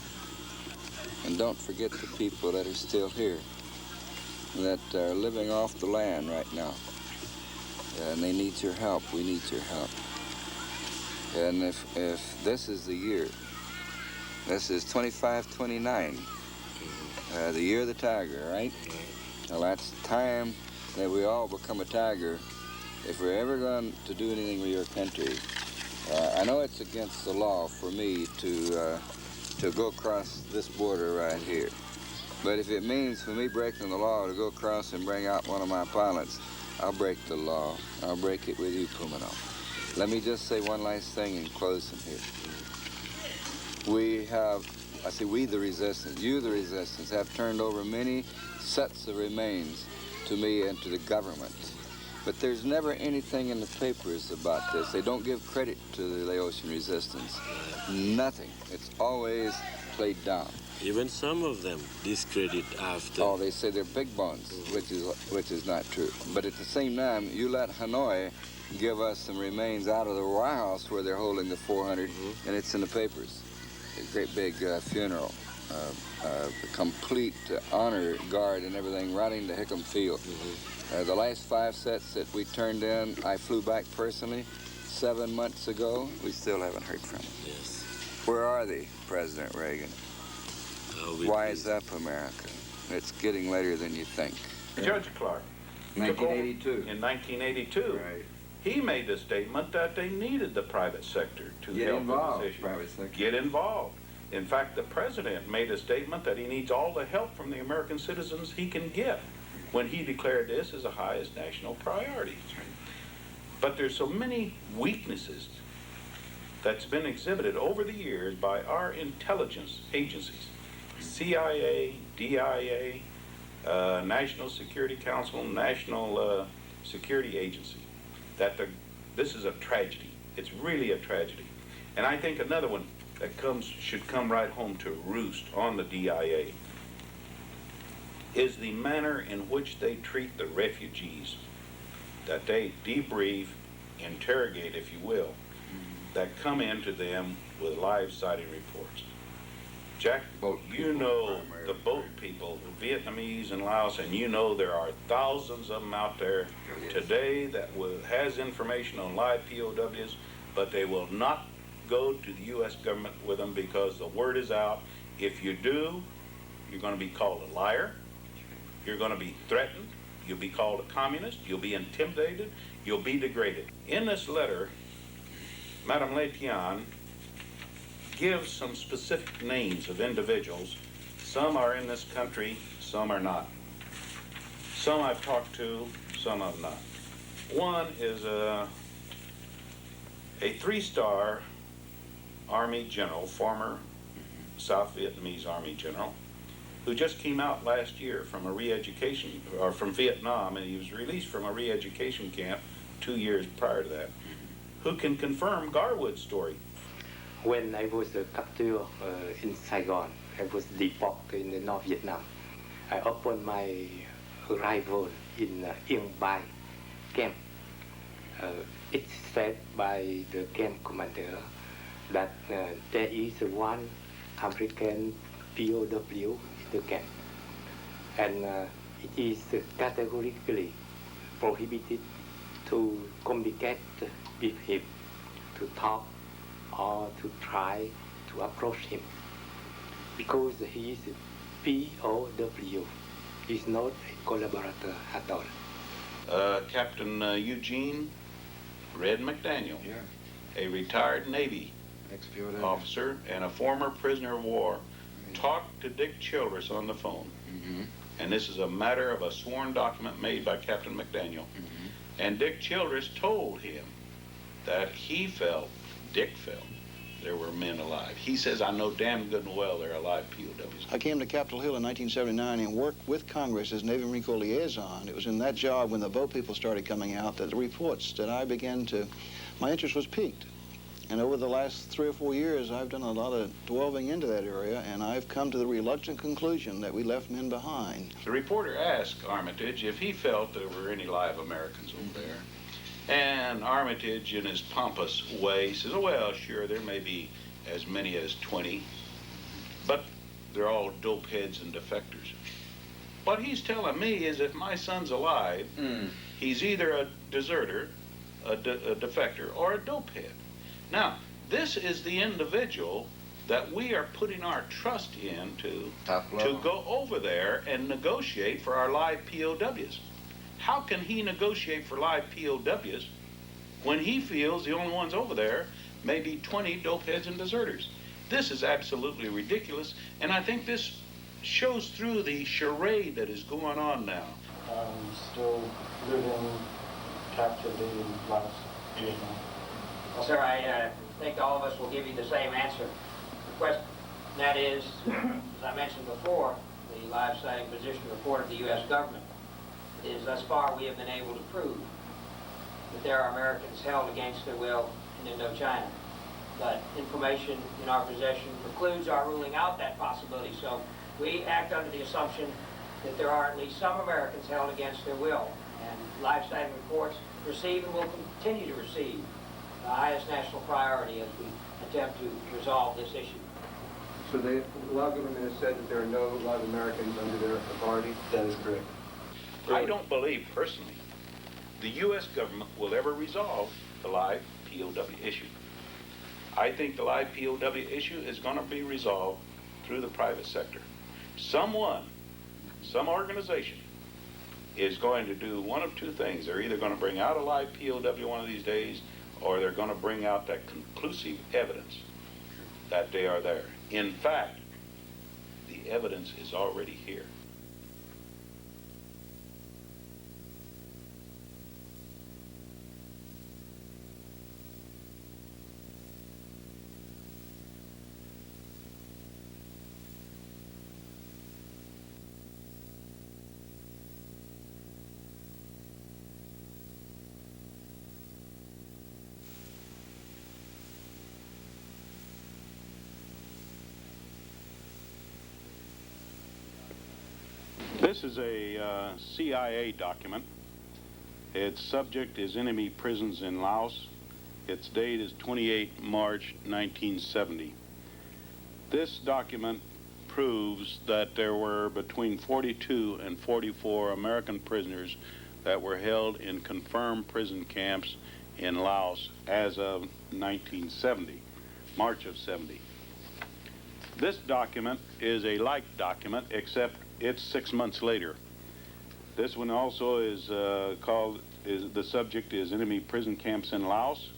and don't forget the people that are still here, that are living off the land right now. And they need your help. We need your help. And if this is the year, this is 2529, the year of the tiger, right? Well, that's the time that we all become a tiger. If we're ever going to do anything with your country, I know it's against the law for me to go across this border right here. But if it means for me breaking the law to go across and bring out one of my pilots, I'll break the law. I'll break it with you, Pumano. Let me just say one last thing in closing here. We have, I say we the resistance, you the resistance, have turned over many sets of remains to me and to the government. But there's never anything in the papers about this. They don't give credit to the Laotian resistance. Nothing. It's always played down. Even some of them discredit after. Oh, they say they're big bones, which is not true. But at the same time, you let Hanoi give us some remains out of the White House where they're holding the 400, and it's in the papers. A great big funeral, a complete honor guard and everything right into Hickam Field. The last 5 sets that we turned in, I flew back personally 7 months ago. We still haven't heard from them. Yes. Where are they, President Reagan? Wise up, America. It's getting later than you think. Judge Clark. 1982. In 1982. Right. He made the statement that they needed the private sector to Get help involved, with this issue. private sector. Get involved. In fact, the president made a statement that he needs all the help from the American citizens he can get when he declared this as the highest national priority. But there's so many weaknesses that's been exhibited over the years by our intelligence agencies, CIA, DIA, National Security Council, National Security Agency, that this is a tragedy. It's really a tragedy. And I think another one, that should come right home to roost on the DIA is the manner in which they treat the refugees, that they debrief, interrogate, if you will, that come into them with live sighting reports. Jack, you know the boat people, the Vietnamese and Laos, and you know there are thousands of them out there today that has information on live POWs, but they will not go to the U.S. government with them because the word is out. If you do, you're going to be called a liar. You're going to be threatened. You'll be called a communist. You'll be intimidated. You'll be degraded. In this letter, Madame Letian gives some specific names of individuals. Some are in this country, some are not. Some I've talked to, some I've not. One is a 3-star Army general, former South Vietnamese Army general, who just came out last year from a re-education, or from Vietnam, and he was released from a re-education camp 2 years prior to that, who can confirm Garwood's story. When I was a captain in Saigon, I was deported in the North Vietnam. I opened my arrival in Yên Bai camp. It's said by the camp commander that there is one American POW in the camp. And it is categorically prohibited to communicate with him, to talk or to try to approach him, because he is a POW. He's not a collaborator at all. Captain Eugene Red McDaniel, a retired Navy officer and a former prisoner of war, talked to Dick Childress on the phone. And this is a matter of a sworn document made by Captain McDaniel. And Dick Childress told him that he felt, Dick felt, there were men alive. He says, I know damn good and well there are alive POWs. I came to Capitol Hill in 1979 and worked with Congress as Navy Marine Corps liaison. It was in that job when the boat people started coming out that the reports that I began to, my interest was piqued. And over the last 3 or 4 years, I've done a lot of delving into that area, and I've come to the reluctant conclusion that we left men behind. The reporter asked Armitage if he felt there were any live Americans over there. And Armitage, in his pompous way, says, oh, well, sure, there may be as many as 20, but they're all dope heads and defectors. What he's telling me is if my son's alive, he's either a deserter, a defector, or a dope head. Now, this is the individual that we are putting our trust in to go over there and negotiate for our live POWs. How can he negotiate for live POWs when he feels the only ones over there may be 20 dopeheads and deserters? This is absolutely ridiculous, and I think this shows through the charade that is going on now. Still living captured in Laos, Vietnam. Well, sir, I think all of us will give you the same answer. The question, that is, as I mentioned before, the live sighting position report of the U.S. government is thus far we have been able to prove that there are Americans held against their will in Indochina. But information in our possession precludes our ruling out that possibility. So we act under the assumption that there are at least some Americans held against their will. And live sighting reports receive and will continue to receive the highest national priority as we attempt to resolve this issue. So the Lao government has said that there are no live Americans under their authority? That is correct. I don't believe, personally, the U.S. government will ever resolve the live POW issue. I think the live POW issue is going to be resolved through the private sector. Someone, some organization, is going to do one of two things. They're either going to bring out a live POW one of these days, or they're going to bring out that conclusive evidence that they are there. In fact, the evidence is already here. This is a CIA document. Its subject is enemy prisons in Laos. Its date is 28 March 1970. This document proves that there were between 42 and 44 American prisoners that were held in confirmed prison camps in Laos as of 1970, March of 70. This document is a like document, except it's 6 months later. This one also is the subject is enemy prison camps in Laos.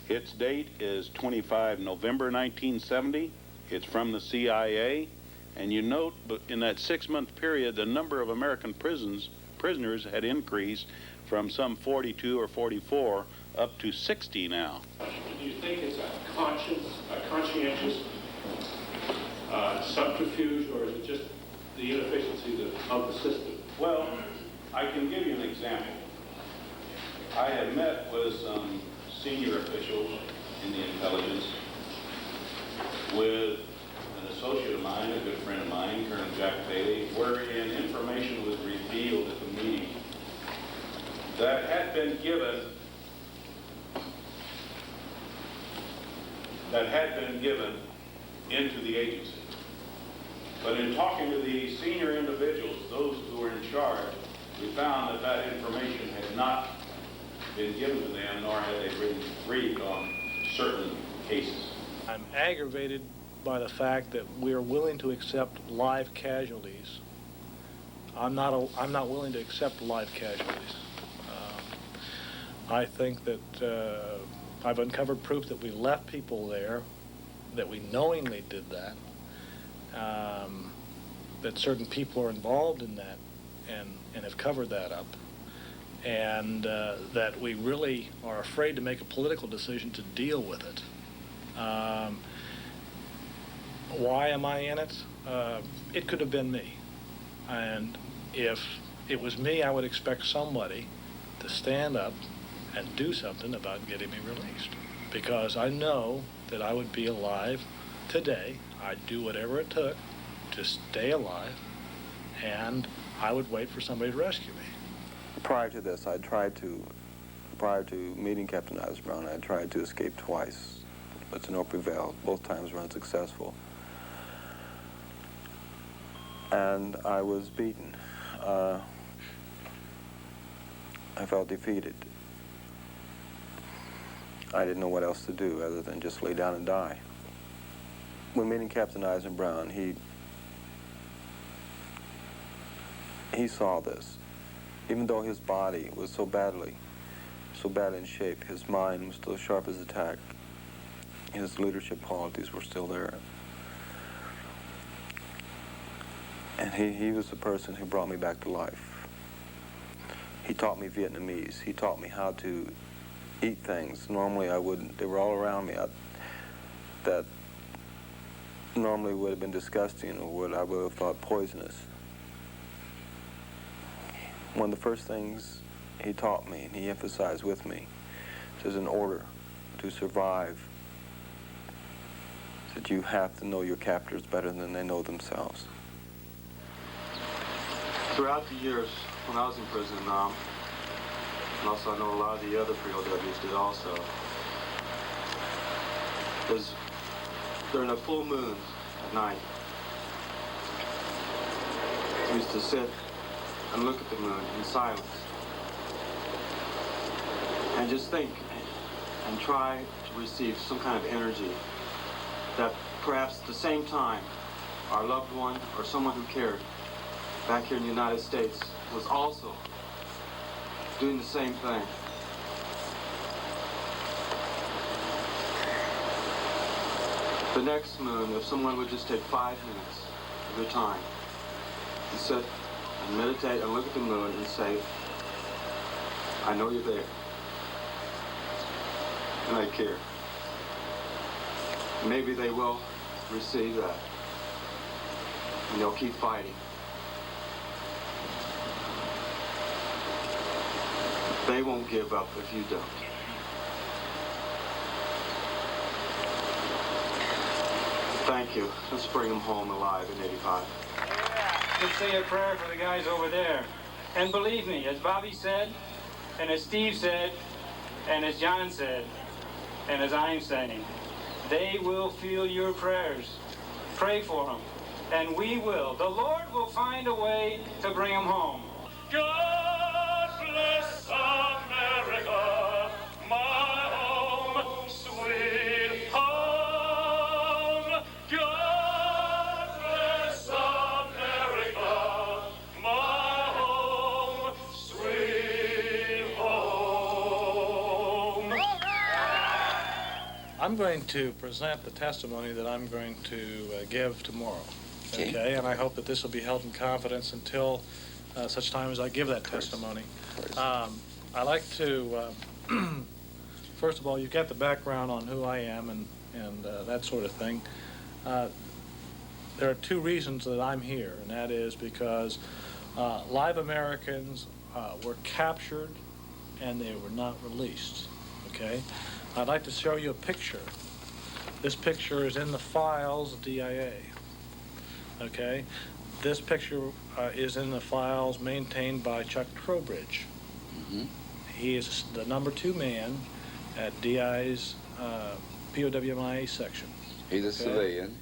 Its date is 25 November 1970. It's from the CIA. And you note, in that 6-month period, the number of American prisoners had increased from some 42 or 44 up to 60 now. Do you think it's a conscientious subterfuge, or is it just the inefficiency of the system? Well, I can give you an example. I had met with some senior officials in the intelligence, with an associate of mine, a good friend of mine, Colonel Jack Bailey, wherein information was revealed at the meeting that had been given into the agency. But in talking to the senior individuals, those who were in charge, we found that that information had not been given to them, nor had they been briefed on certain cases. I'm aggravated by the fact that we are willing to accept live casualties. I'm not willing to accept live casualties. I think that I've uncovered proof that we left people there, that we knowingly did that, that certain people are involved in that and have covered that up, and that we really are afraid to make a political decision to deal with it. Why am I in it? It could have been me. And if it was me, I would expect somebody to stand up and do something about getting me released. Because I know that I would be alive today. I'd do whatever it took to stay alive, and I would wait for somebody to rescue me. Prior to this, prior to meeting Captain Brown, I tried to escape twice, but to no prevail. Both times were unsuccessful. And I was beaten. I felt defeated. I didn't know what else to do other than just lay down and die. When meeting Captain Brown, he saw this. Even though his body was so bad in shape, his mind was still sharp as a tack. His leadership qualities were still there. And he was the person who brought me back to life. He taught me Vietnamese. He taught me how to eat things. Normally I wouldn't. They were all around me that normally would have been disgusting, or what I would have thought poisonous. One of the first things he taught me, and he emphasized with me, is in order to survive, that you have to know your captors better than they know themselves. Throughout the years when I was in prison, and also I know a lot of the other POWs did also, is during a full moon at night, we used to sit and look at the moon in silence and just think and try to receive some kind of energy that perhaps at the same time our loved one or someone who cared back here in the United States was also doing the same thing. The next moon, if someone would just take 5 minutes of their time and sit and meditate and look at the moon and say, I know you're there, and I care. Maybe they will receive that, and they'll keep fighting. They won't give up if you don't. Thank you. Let's bring them home alive in 85. could say a prayer for the guys over there. And believe me, as Bobby said, and as Steve said, and as John said, and as I'm saying, they will feel your prayers. Pray for them. And we will. The Lord will find a way to bring them home. God bless America, my home, sweet home. God bless America, my home, sweet home. I'm going to present the testimony that I'm going to give tomorrow. Okay, and I hope that this will be held in confidence until such time as I give that testimony. I like to, first of all, you've got the background on who I am and that sort of thing. There are two reasons that I'm here, and that is because live Americans were captured and they were not released. Okay, I'd like to show you a picture. This picture is in the files of DIA. Okay, this picture is in the files maintained by Chuck Trowbridge. He is the number 2 man at DI's POWMIA section. He's a civilian,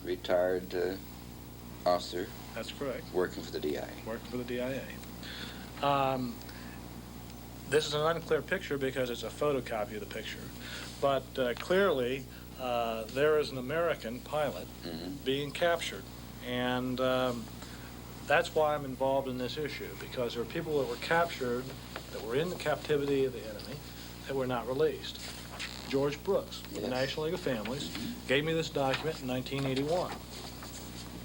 retired officer. That's correct. Working for the DIA. Working for the DIA. This is an unclear picture because it's a photocopy of the picture. But clearly, there is an American pilot being captured. And that's why I'm involved in this issue, because there are people that were captured, that were in the captivity of the enemy, that were not released. George Brooks, of the National League of Families, gave me this document in 1981.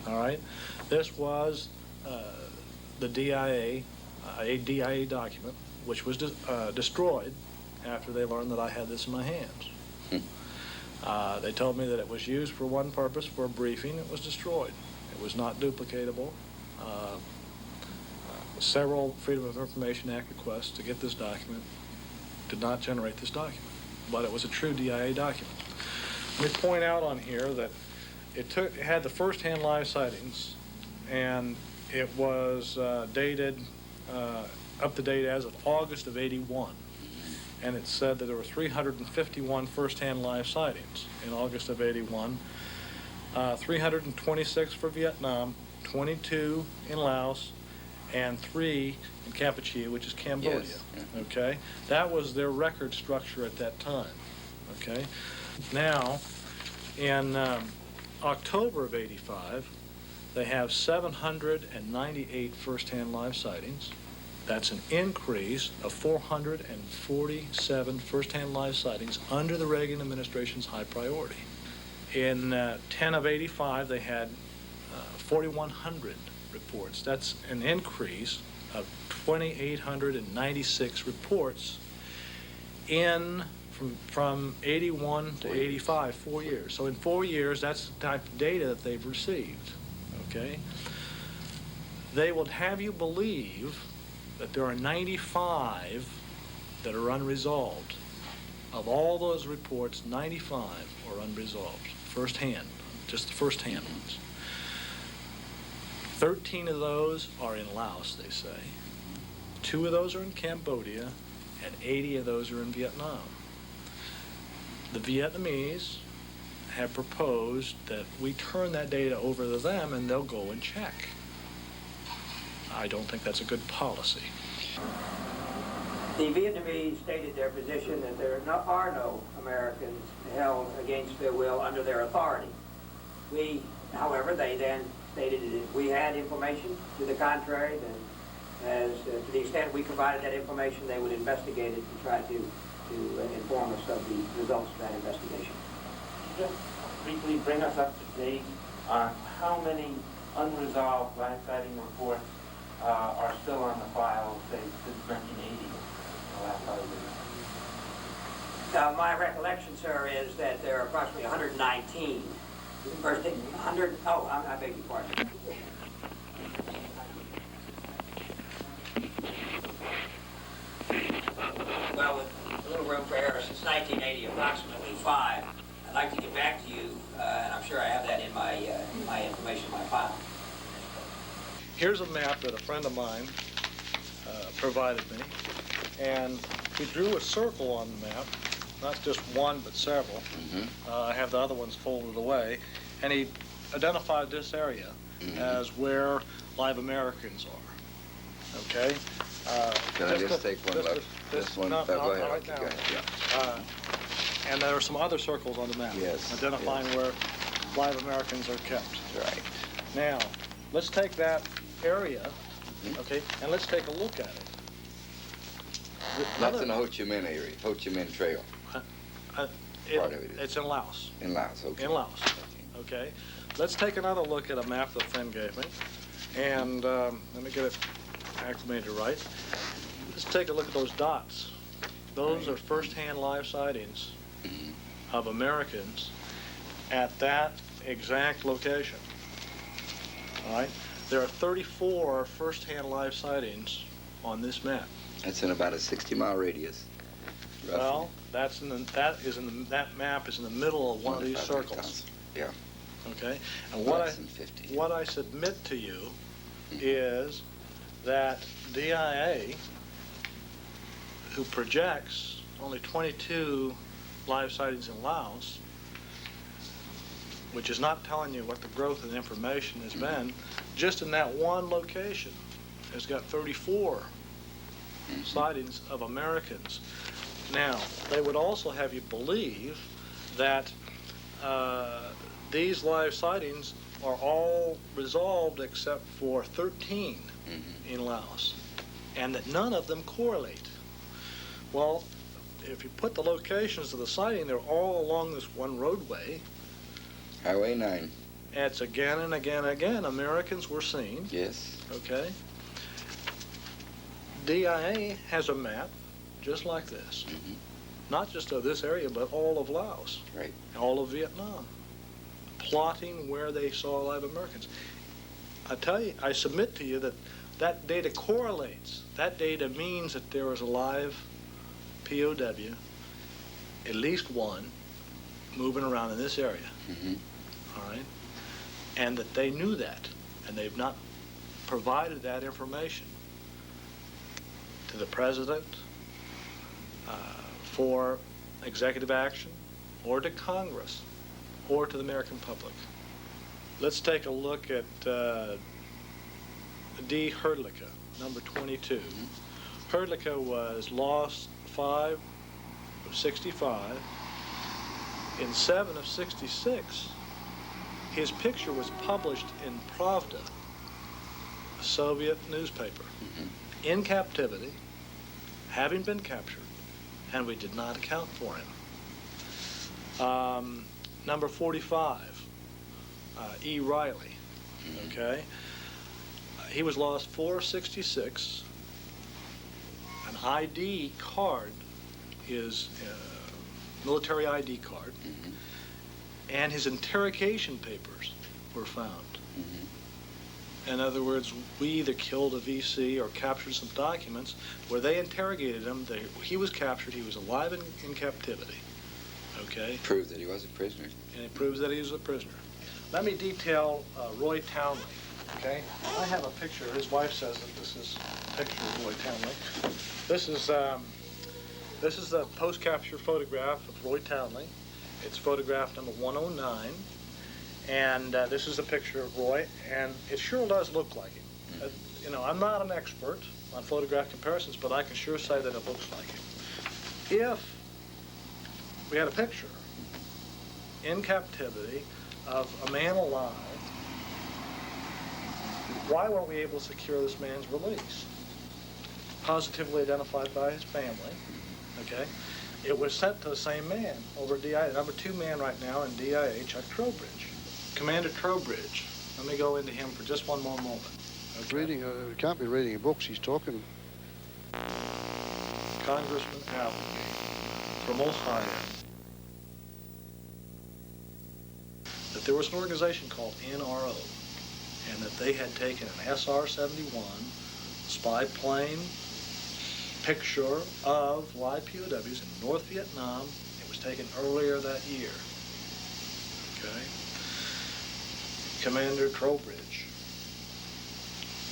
All right? This was the DIA, a DIA document, which was destroyed after they learned that I had this in my hands. They told me that it was used for one purpose, for a briefing. It was destroyed. It was not duplicatable. Several Freedom of Information Act requests to get this document did not generate this document, but it was a true DIA document. Let me point out on here that it had the first-hand live sightings, and it was dated up to date as of August of '81. And it said that there were 351 first-hand live sightings in August of '81. 326 for Vietnam, 22 in Laos, and 3 in Kampuchea, which is Cambodia. Yes. Okay, that was their record structure at that time. Okay, now in October of '85, they have 798 first-hand live sightings. That's an increase of 447 first-hand live sightings under the Reagan administration's high priority. In 10 of '85, they had 4,100 reports. That's an increase of 2,896 reports from '81 to '85, 4 years. So in 4 years, that's the type of data that they've received. Okay? They will have you believe that there are 95 that are unresolved. Of all those reports, 95 are unresolved, first-hand, just the first-hand ones. 13 of those are in Laos, they say. 2 of those are in Cambodia, and 80 of those are in Vietnam. The Vietnamese have proposed that we turn that data over to them and they'll go and check. I don't think that's a good policy. The Vietnamese stated their position that there are no Americans held against their will under their authority. We, however, they then stated that if we had information to the contrary, then to the extent we provided that information, they would investigate it and try to inform us of the results of that investigation. Just briefly bring us up to date on how many unresolved land sighting reports are still on the file, say, since 1980, the last time we My recollection, sir, is that there are approximately 119. First, 100, I beg your pardon. Well, with a little room for error, since 1980, approximately 5. I'd like to get back to you, and I'm sure I have that in my information, my file. Here's a map that a friend of mine provided me, and he drew a circle on the map, not just one but several. I have the other ones folded away, and he identified this area as where live Americans are. Okay? Can I just take one look? This one? No, Go ahead. right now. Okay, yeah. And there are some other circles on the map identifying where live Americans are kept. Right. Now, let's take that area, okay, and let's take a look at it. That's in the Ho Chi Minh area, Ho Chi Minh Trail. Part of it is. It's in Laos. In Laos, okay. In Laos, okay. Let's take another look at a map that a friend gave me, and let me get it acclimated right. Let's take a look at those dots. Those are first-hand live sightings of Americans at that exact location. All right? There are 34 first-hand live sightings on this map. That's in about a 60-mile radius. Roughly. Well, that map is in the middle of one of these circles. Yeah. Okay? And what I submit to you is that DIA, who projects only 22 live sightings in Laos, which is not telling you what the growth of the information has been, just in that one location has got 34 sightings of Americans. Now, they would also have you believe that these live sightings are all resolved except for 13 in Laos, and that none of them correlate. Well, if you put the locations of the sighting, they're all along this one roadway. Highway 9. And it's again and again and again Americans were seen. Yes. Okay. DIA has a map just like this. Not just of this area, but all of Laos. Right. All of Vietnam. Plotting where they saw live Americans. I tell you, I submit to you that that data correlates. That data means that there is a live POW, at least one, moving around in this area. All right? And that they knew that, and they've not provided that information to the president for executive action, or to Congress, or to the American public. Let's take a look at D. Herdlicka, number 22. Herdlicka was lost 5 of 65. In 7 of 66, his picture was published in Pravda, a Soviet newspaper, in captivity, having been captured, and we did not account for him. Number 45, E. Riley, okay? He was lost 466. An ID card, his military ID card, and his interrogation papers were found. In other words, we either killed a VC or captured some documents where they interrogated him. He was captured. He was alive in captivity. Okay? Proves that he was a prisoner. And it proves that he was a prisoner. Let me detail Roy Townley. Okay? I have a picture. His wife says that this is a picture of Roy Townley. This is a post-capture photograph of Roy Townley. It's photograph number 109. And this is a picture of Roy, and it sure does look like him. You know, I'm not an expert on photograph comparisons, but I can sure say that it looks like him. If we had a picture in captivity of a man alive, why weren't we able to secure this man's release? Positively identified by his family, okay? It was sent to the same man over DIA, number 2 man right now in DIA, Chuck Trowbridge. Commander Trowbridge. Let me go into him for just one more moment. Okay. He can't be reading books. He's talking. Congressman Applegate from Ohio. That there was an organization called NRO, and that they had taken an SR-71 spy plane picture of live POWs in North Vietnam. It was taken earlier that year. Okay. Commander Trowbridge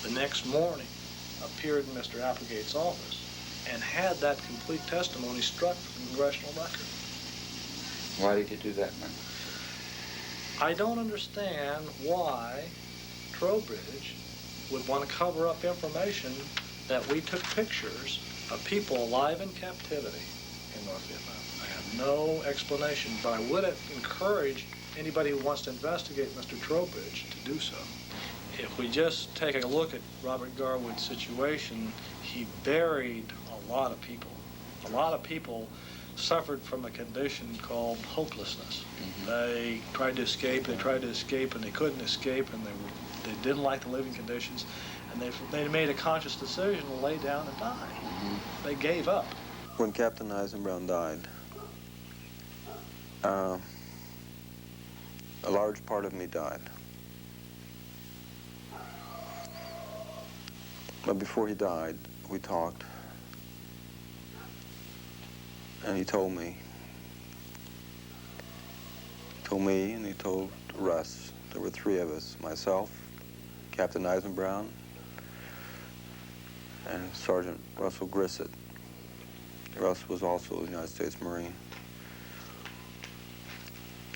the next morning appeared in Mr. Applegate's office and had that complete testimony struck from the congressional record. Why did you do that, man? I don't understand why Trowbridge would want to cover up information that we took pictures of people alive in captivity in North Vietnam. I have no explanation, but I would encourage anybody who wants to investigate Mr. Trowbridge to do so. If we just take a look at Robert Garwood's situation, he buried a lot of people. A lot of people suffered from a condition called hopelessness. They tried to escape, and they couldn't escape, and they didn't like the living conditions, and they made a conscious decision to lay down and die. They gave up. When Captain Eisenbrown died, a large part of me died. But before he died, we talked, and he told me and he told Russ, there were three of us, myself, Captain Eisenbrown, and Sergeant Russell Grissett. Russ was also a United States Marine.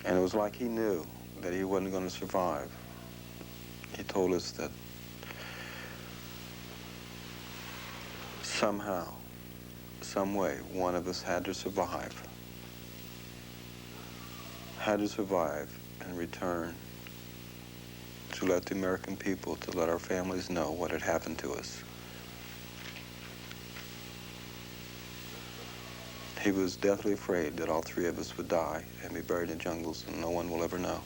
And it was like he knew that he wasn't going to survive. He told us that somehow, some way, one of us had to survive and return to let the American people, to let our families know what had happened to us. He was deathly afraid that all three of us would die and be buried in jungles, and no one will ever know.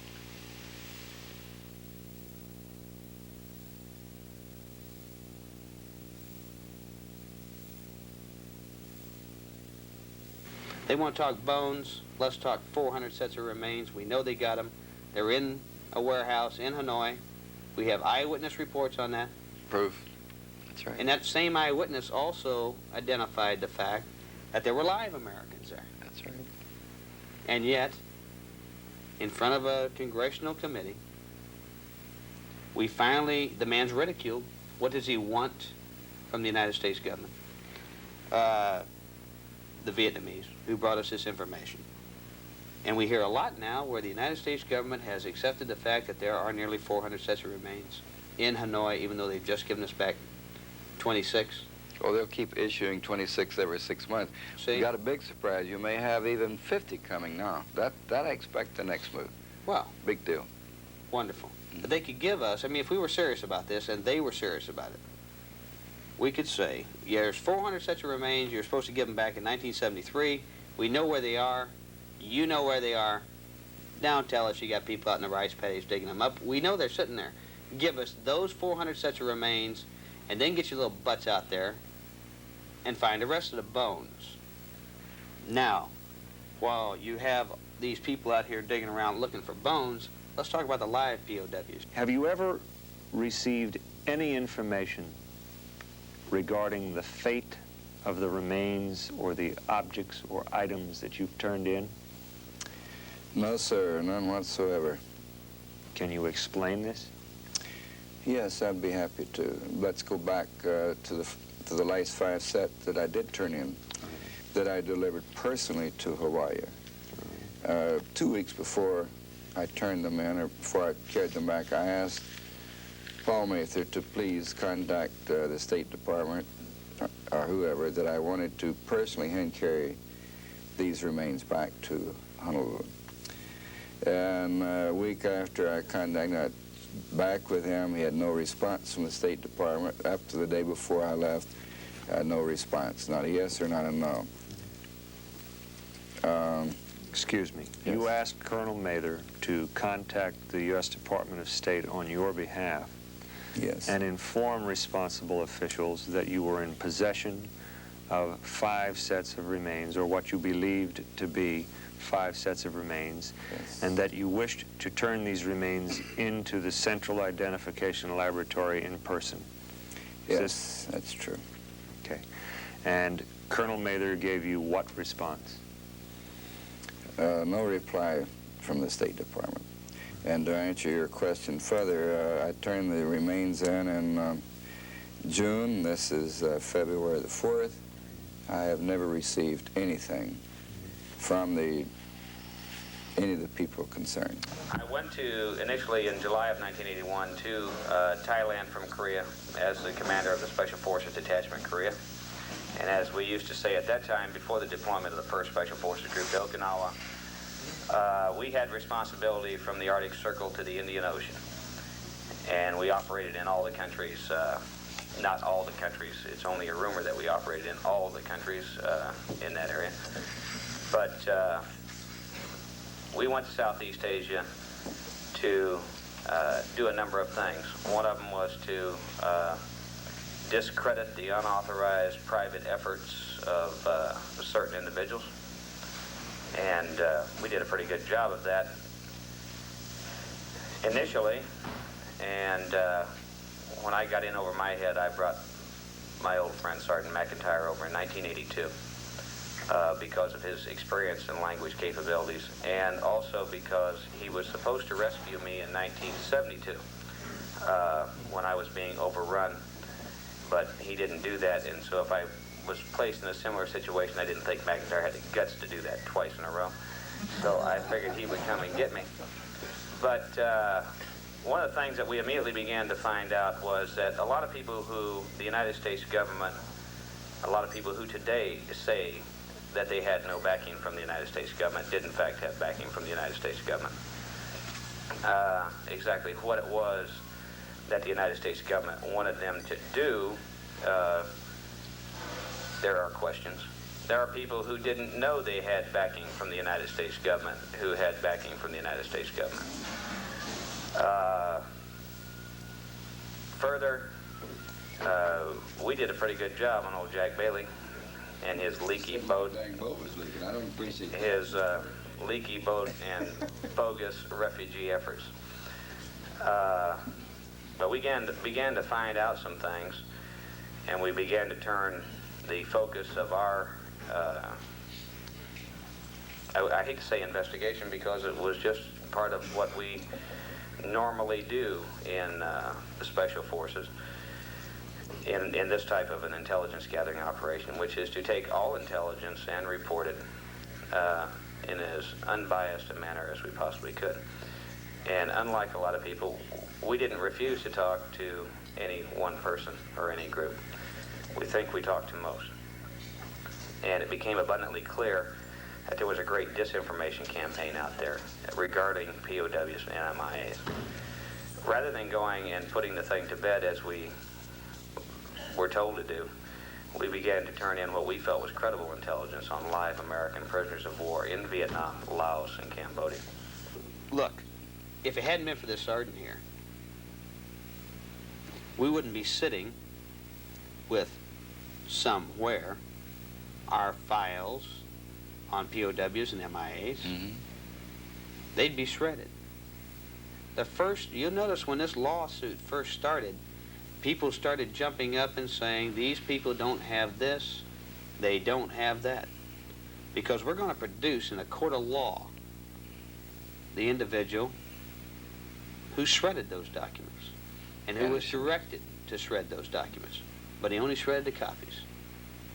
They want to talk bones. Let's talk 400 sets of remains. We know they got them. They're in a warehouse in Hanoi. We have eyewitness reports on that. Proof. That's right. And that same eyewitness also identified the fact that there were live Americans there. That's right. And yet, in front of a congressional committee, we finally, the man's ridiculed. What does he want from the United States government? The Vietnamese who brought us this information. And we hear a lot now where the United States government has accepted the fact that there are nearly 400 sets of remains in Hanoi, even though they've just given us back 26. Well, they'll keep issuing 26 every 6 months. See? You got a big surprise. You may have even 50 coming now. That I expect the next move. Wow. Big deal. Wonderful. But they could give us, I mean, if we were serious about this, and they were serious about it, we could say, yeah, there's 400 sets of remains. You're supposed to give them back in 1973. We know where they are. You know where they are. Don't tell us you got people out in the rice paddies digging them up. We know they're sitting there. Give us those 400 sets of remains, and then get your little butts out there and find the rest of the bones. Now, while you have these people out here digging around looking for bones, let's talk about the live POWs. Have you ever received any information regarding the fate of the remains or the objects or items that you've turned in? No, sir, none whatsoever. Can you explain this? Yes, I'd be happy to. Let's go back to the last 5 sets that I did turn in, that I delivered personally to Hawaii. 2 weeks before I turned them in, or before I carried them back, I asked Paul Mather to please contact the State Department or whoever, that I wanted to personally hand carry these remains back to Honolulu. And a week after I contacted back with him, he had no response from the State Department. Up to the day before I left, no response, not a yes or not a no. Excuse me. Yes. You asked Colonel Mather to contact the U.S. Department of State on your behalf. Yes. And inform responsible officials that you were in possession of 5 sets of remains, or what you believed to be 5 sets of remains, yes, and that you wished to turn these remains into the Central Identification Laboratory in person. Yes, that's true. Okay. And Colonel Mather gave you what response? No reply from the State Department. And to answer your question further, I turned the remains in, and June. This is February the 4th. I have never received anything from any of the people concerned. I went to, initially in July of 1981, to Thailand from Korea as the commander of the Special Forces Detachment Korea. And as we used to say at that time, before the deployment of the 1st Special Forces Group to Okinawa, we had responsibility from the Arctic Circle to the Indian Ocean. And we operated in all the countries, not all the countries. It's only a rumor that we operated in all the countries in that area. But we went to Southeast Asia to do a number of things. One of them was to discredit the unauthorized private efforts of certain individuals. And we did a pretty good job of that initially. And when I got in over my head, I brought my old friend Sergeant McIntyre over in 1982 because of his experience and language capabilities, and also because he was supposed to rescue me in 1972 when I was being overrun, but he didn't do that. And so if I was placed in a similar situation, I didn't think McIntyre had the guts to do that twice in a row. So I figured he would come and get me. But one of the things that we immediately began to find out was that a lot of people who the United States government, a lot of people who today say that they had no backing from the United States government, did in fact have backing from the United States government. Exactly what it was that the United States government wanted them to do, there are questions. There are people who didn't know they had backing from the United States government who had backing from the United States government. Further, we did a pretty good job on old Jack Bailey and his leaky boat. Dang boat was leaking. I don't appreciate that. His leaky boat and bogus refugee efforts. But we began to find out some things, and we began to turn the focus of our, I hate to say investigation because it was just part of what we normally do in the Special Forces in this type of an intelligence gathering operation, which is to take all intelligence and report it in as unbiased a manner as we possibly could. And unlike a lot of people, we didn't refuse to talk to any one person or any group. We think we talked to most. And it became abundantly clear that there was a great disinformation campaign out there regarding POWs and MIAs. Rather than going and putting the thing to bed as we were told to do, we began to turn in what we felt was credible intelligence on live American prisoners of war in Vietnam, Laos, and Cambodia. Look, if it hadn't been for this sergeant here, we wouldn't be sitting with somewhere our files on POWs and MIAs. Mm-hmm. They'd be shredded. You'll notice when this lawsuit first started, people started jumping up and saying, these people don't have this, they don't have that. Because we're going to produce in a court of law the individual who shredded those documents and who was directed to shred those documents. But he only shredded the copies.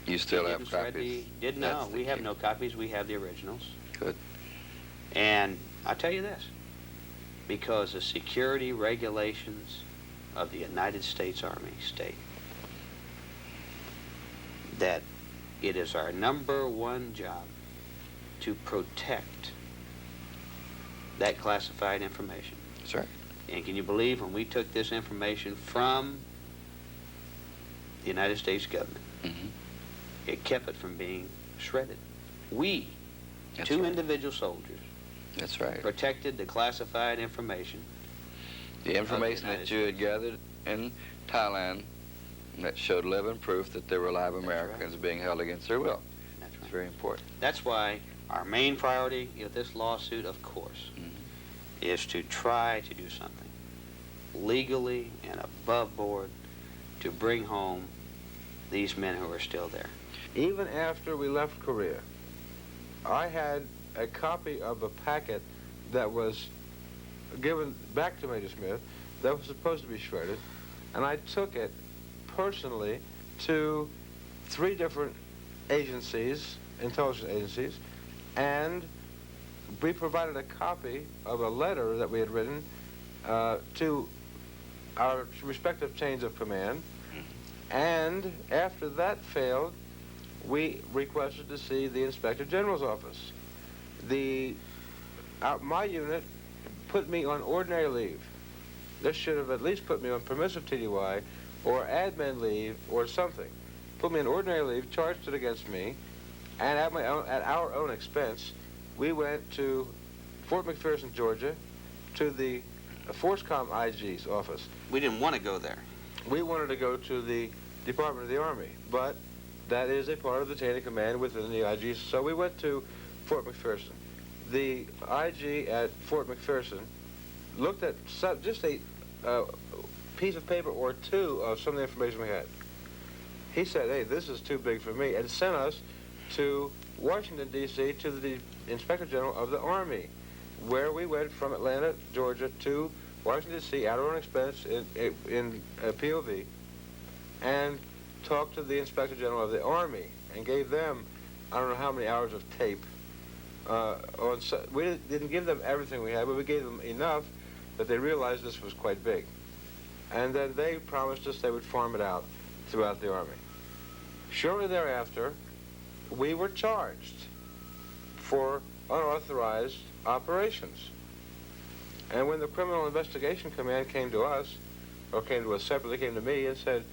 You still have copies? We have no copies. We have the originals. Good. And I'll tell you this, because the security regulations of the United States Army state that it is our #1 job to protect that classified information. That's right. And can you believe when we took this information from the United States government, it kept it from being shredded. We, two individual soldiers, that's right, protected the classified information. The information that you had gathered in Thailand that showed living proof that there were live Americans being held against their will. That's right. It's very important. That's why our main priority with this lawsuit, of course, is to try to do something legally and above board to bring home these men who are still there. Even after we left Korea, I had a copy of a packet that was given back to Major Smith that was supposed to be shredded, and I took it personally to 3 different agencies, intelligence agencies, and we provided a copy of a letter that we had written to our respective chains of command. And after that failed, we requested to see the Inspector General's office. My unit put me on ordinary leave. This should have at least put me on permissive TDY or admin leave or something. Put me on ordinary leave, charged it against me, and at our own expense, we went to Fort McPherson, Georgia, to the FORSCOM IG's office. We didn't want to go there. We wanted to go to the Department of the Army, but that is a part of the chain of command within the IG, so we went to Fort McPherson. The IG at Fort McPherson looked at just a piece of paper or 2 of some of the information we had. He said, hey, this is too big for me, and sent us to Washington, D.C., to the Inspector General of the Army, where we went from Atlanta, Georgia, to Washington, D.C., at our own expense in POV, and talked to the Inspector General of the Army and gave them, I don't know how many hours of tape. We didn't give them everything we had, but we gave them enough that they realized this was quite big. And then they promised us they would farm it out throughout the Army. Shortly thereafter, we were charged for unauthorized operations. And when the Criminal Investigation Command came to us, or came to us separately, came to me and said,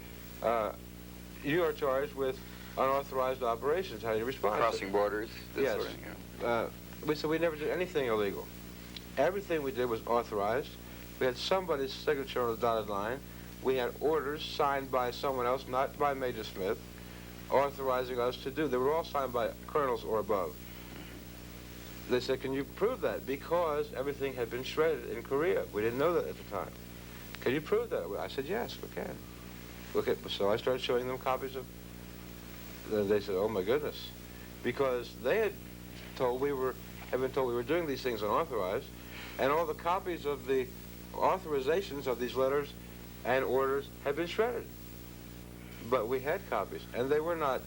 you are charged with unauthorized operations. How do you respond? Crossing borders? Yes. Sort of, yeah. We said we never did anything illegal. Everything we did was authorized. We had somebody's signature on the dotted line. We had orders signed by someone else, not by Major Smith, authorizing us to do. They were all signed by colonels or above. They said, can you prove that? Because everything had been shredded in Korea. We didn't know that at the time. Can you prove that? I said, yes, we can. So I started showing them copies of. They said, oh my goodness, because they had been told we were doing these things unauthorized, and all the copies of the authorizations of these letters and orders had been shredded. But we had copies, and they were not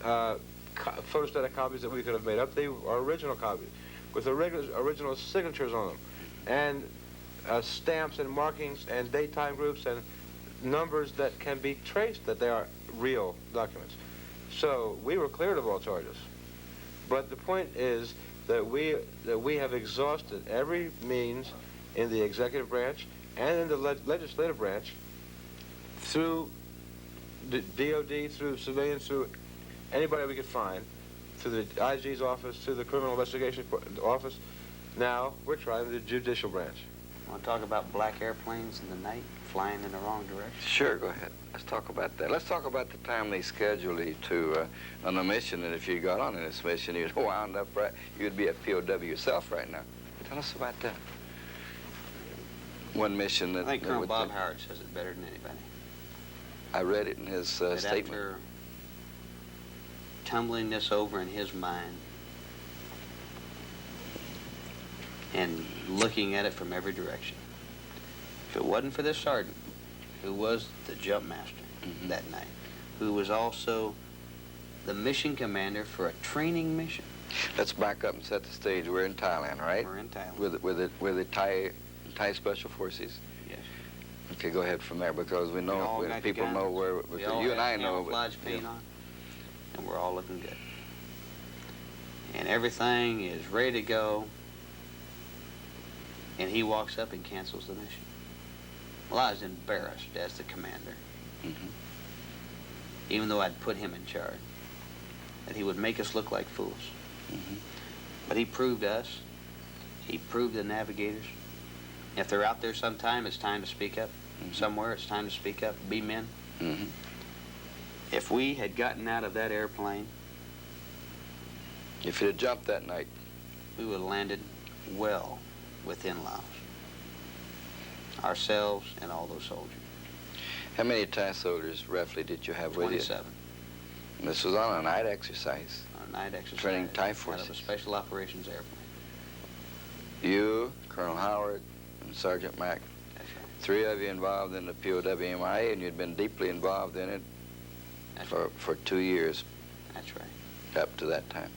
photostatic copies that we could have made up. They were original copies with original signatures on them, and stamps and markings and date-time groups and numbers that can be traced that they are real documents. So we were cleared of all charges. But the point is that we have exhausted every means in the executive branch and in the legislative branch, through the DOD, through civilians, through anybody we could find, through the IG's office, through the Criminal Investigation Office. Now we're trying the judicial branch. Want to talk about black airplanes in the night flying in the wrong direction? Sure, go ahead. Let's talk about that. Let's talk about the time they scheduled you to on a mission, and if you got on in this mission, you'd wound up right. You'd be a POW yourself right now. Tell us about that. One mission that... I think Colonel Bob Howard says it better than anybody. I read it in his statement. After tumbling this over in his mind and looking at it from every direction, if it wasn't for this sergeant, who was the jump master that night, who was also the mission commander for a training mission. Let's back up and set the stage. We're in Thailand, right? We're in Thailand. With the Thai Special Forces. Yes. Okay, go ahead from there, because we know people know where. You and I know. Camouflage paint on, and we're all looking good. And everything is ready to go. And he walks up and cancels the mission. Well, I was embarrassed as the commander, even though I'd put him in charge, that he would make us look like fools. But he proved us, he proved the navigators. If they're out there sometime, it's time to speak up. Somewhere, it's time to speak up, be men. If we had gotten out of that airplane, if it had jumped that night, we would have landed well within Laos. Ourselves and all those soldiers. How many Thai soldiers roughly did you have with you? 27. And this was on a night exercise. On a night exercise. Training Thai forces. Out of a special operations airplane. You, Colonel Howard, and Sergeant Mack. That's right. three of you involved in the POW-MIA, and you'd been deeply involved in it for 2 years. That's right. Up to that time.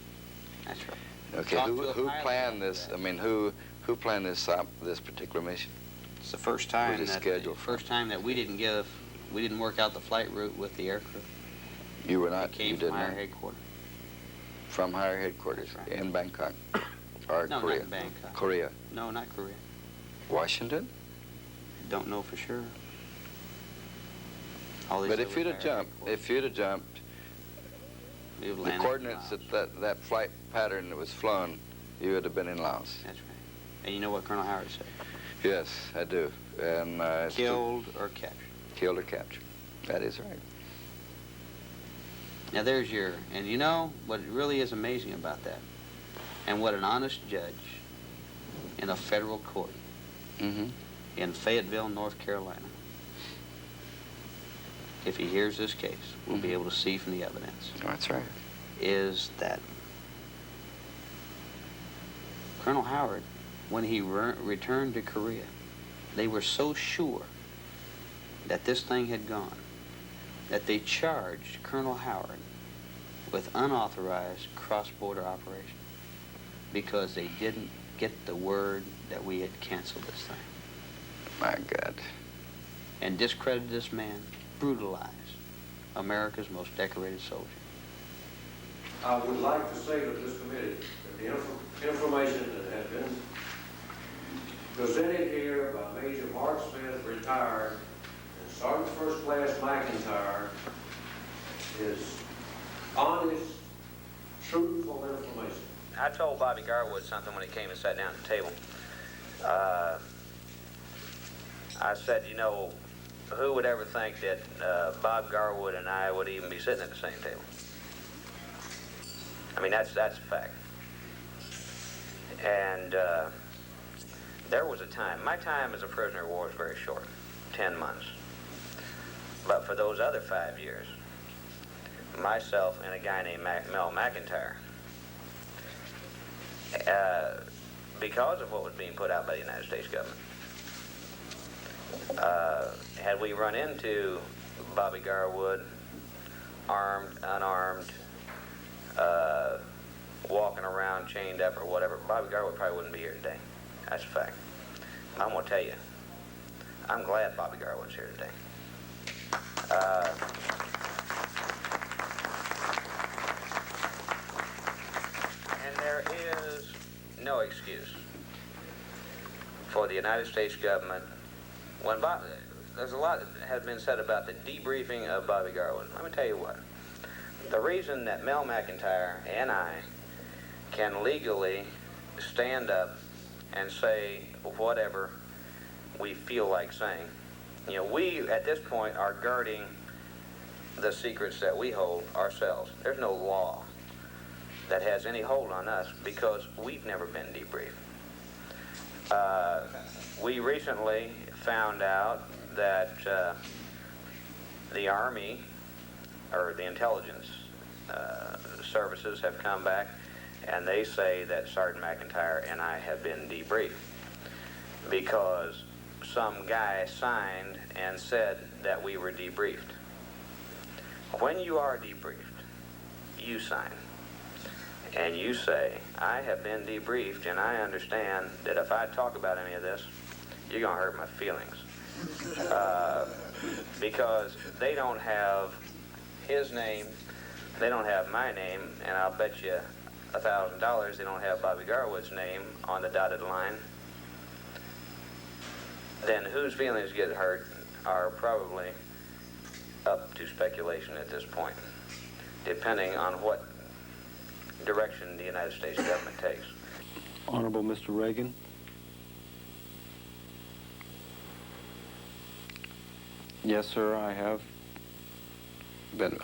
That's right. Okay, who planned this? I mean, who planned this particular mission? It's the first time Was it scheduled? First time that we didn't work out the flight route with the aircrew. You were not. It came you from did higher not. headquarters. From higher headquarters in Bangkok or No, Korea. not in Bangkok. Korea. No, not Korea. Washington. Don't know for sure. But if you'd have jumped, the coordinates that flight pattern that was flown, you would have been in Laos. That's right. And you know what Colonel Howard said? Yes, I do. And killed or captured. Killed or captured. That is right. Now there's and you know what really is amazing about that, and what an honest judge in a federal court in Fayetteville, North Carolina, if he hears this case, will be able to see from the evidence. That's right. Is that Colonel Howard, when he returned to Korea, they were so sure that this thing had gone that they charged Colonel Howard with unauthorized cross-border operation because they didn't get the word that we had canceled this thing. My God. And discredited this man, brutalized America's most decorated soldier. I would like to say to this committee that the information that has been presented here by Major Mark Smith, retired, and Sergeant First Class McIntyre is honest, truthful information. I told Bobby Garwood something when he came and sat down at the table. I said, you know, who would ever think that Bob Garwood and I would even be sitting at the same table? I mean, that's a fact. And there was a time, my time as a prisoner of war was very short, 10 months. But for those other 5 years, myself and a guy named Mel McIntyre, because of what was being put out by the United States government, had we run into Bobby Garwood, armed, unarmed, walking around chained up or whatever, Bobby Garwood probably wouldn't be here today. That's a fact. I'm going to tell you, I'm glad Bobby Garwood's here today. And there is no excuse for the United States government when there's a lot that has been said about the debriefing of Bobby Garwood. Let me tell you what. The reason that Mel McIntyre and I can legally stand up and say whatever we feel like saying, you know, we at this point are guarding the secrets that we hold ourselves. There's no law that has any hold on us because we've never been debriefed. We recently found out that the Army, or the intelligence services, have come back and they say that Sergeant McIntyre and I have been debriefed because some guy signed and said that we were debriefed. When you are debriefed, you sign. And you say, I have been debriefed and I understand that if I talk about any of this, you're going to hurt my feelings. Because they don't have his name, they don't have my name, and I'll bet you $1,000 they don't have Bobby Garwood's name on the dotted line. Then whose feelings get hurt are probably up to speculation at this point, depending on what direction the United States government takes. Honorable Mr. Reagan, yes, sir, I have.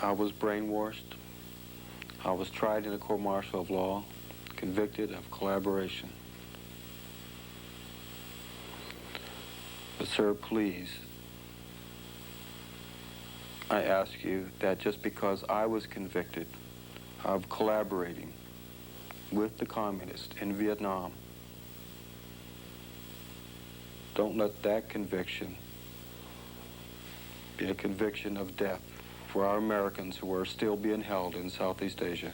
I was brainwashed. I was tried in a court-martial of law, convicted of collaboration. But, sir, please, I ask you that just because I was convicted of collaborating with the communists in Vietnam, don't let that conviction be a conviction of death for our Americans who are still being held in Southeast Asia.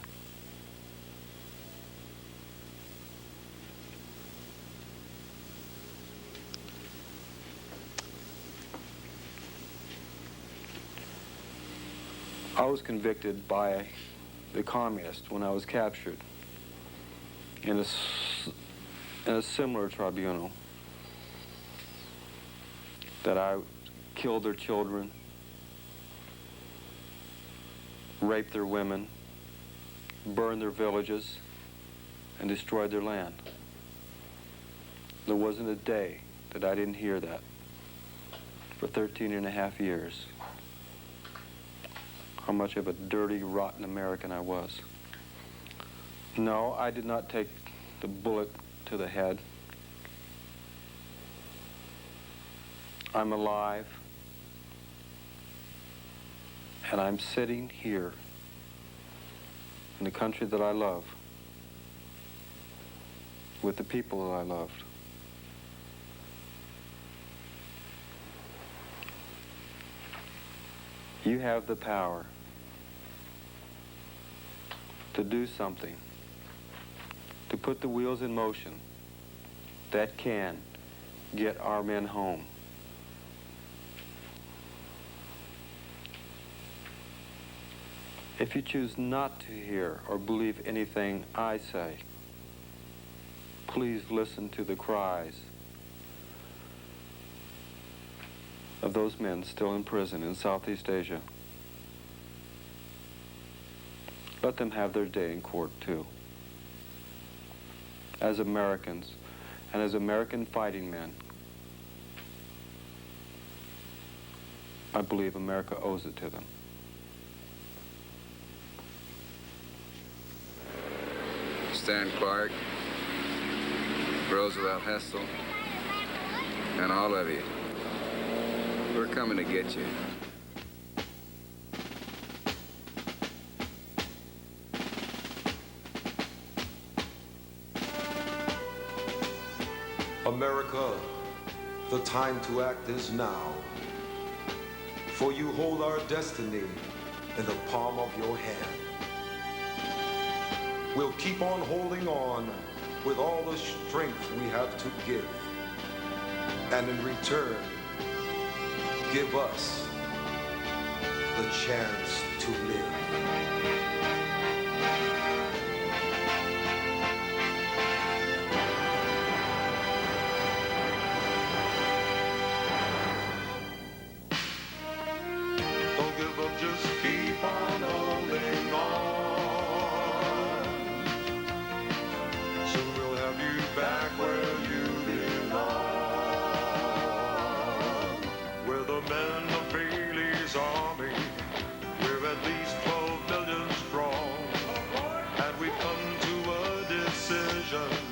I was convicted by the communists when I was captured in a similar tribunal, that I killed their children, raped their women, burned their villages, and destroyed their land. There wasn't a day that I didn't hear that for 13 and a half years. How much of a dirty, rotten American I was. No, I did not take the bullet to the head. I'm alive, and I'm sitting here in the country that I love, with the people that I loved. You have the power to do something, to put the wheels in motion that can get our men home. If you choose not to hear or believe anything I say, please listen to the cries of those men still in prison in Southeast Asia. Let them have their day in court, too. As Americans, and as American fighting men, I believe America owes it to them. Stan Clark, Roosevelt Hessel, and all of you, we're coming to get you. America, the time to act is now. For you hold our destiny in the palm of your hand. We'll keep on holding on with all the strength we have to give. And in return, give us the chance to live. Don't give up, just keep on holding on. Soon we'll have you back where you belong. We're the men of Bailey's army. We're at least 12 million strong. And we've come to a decision.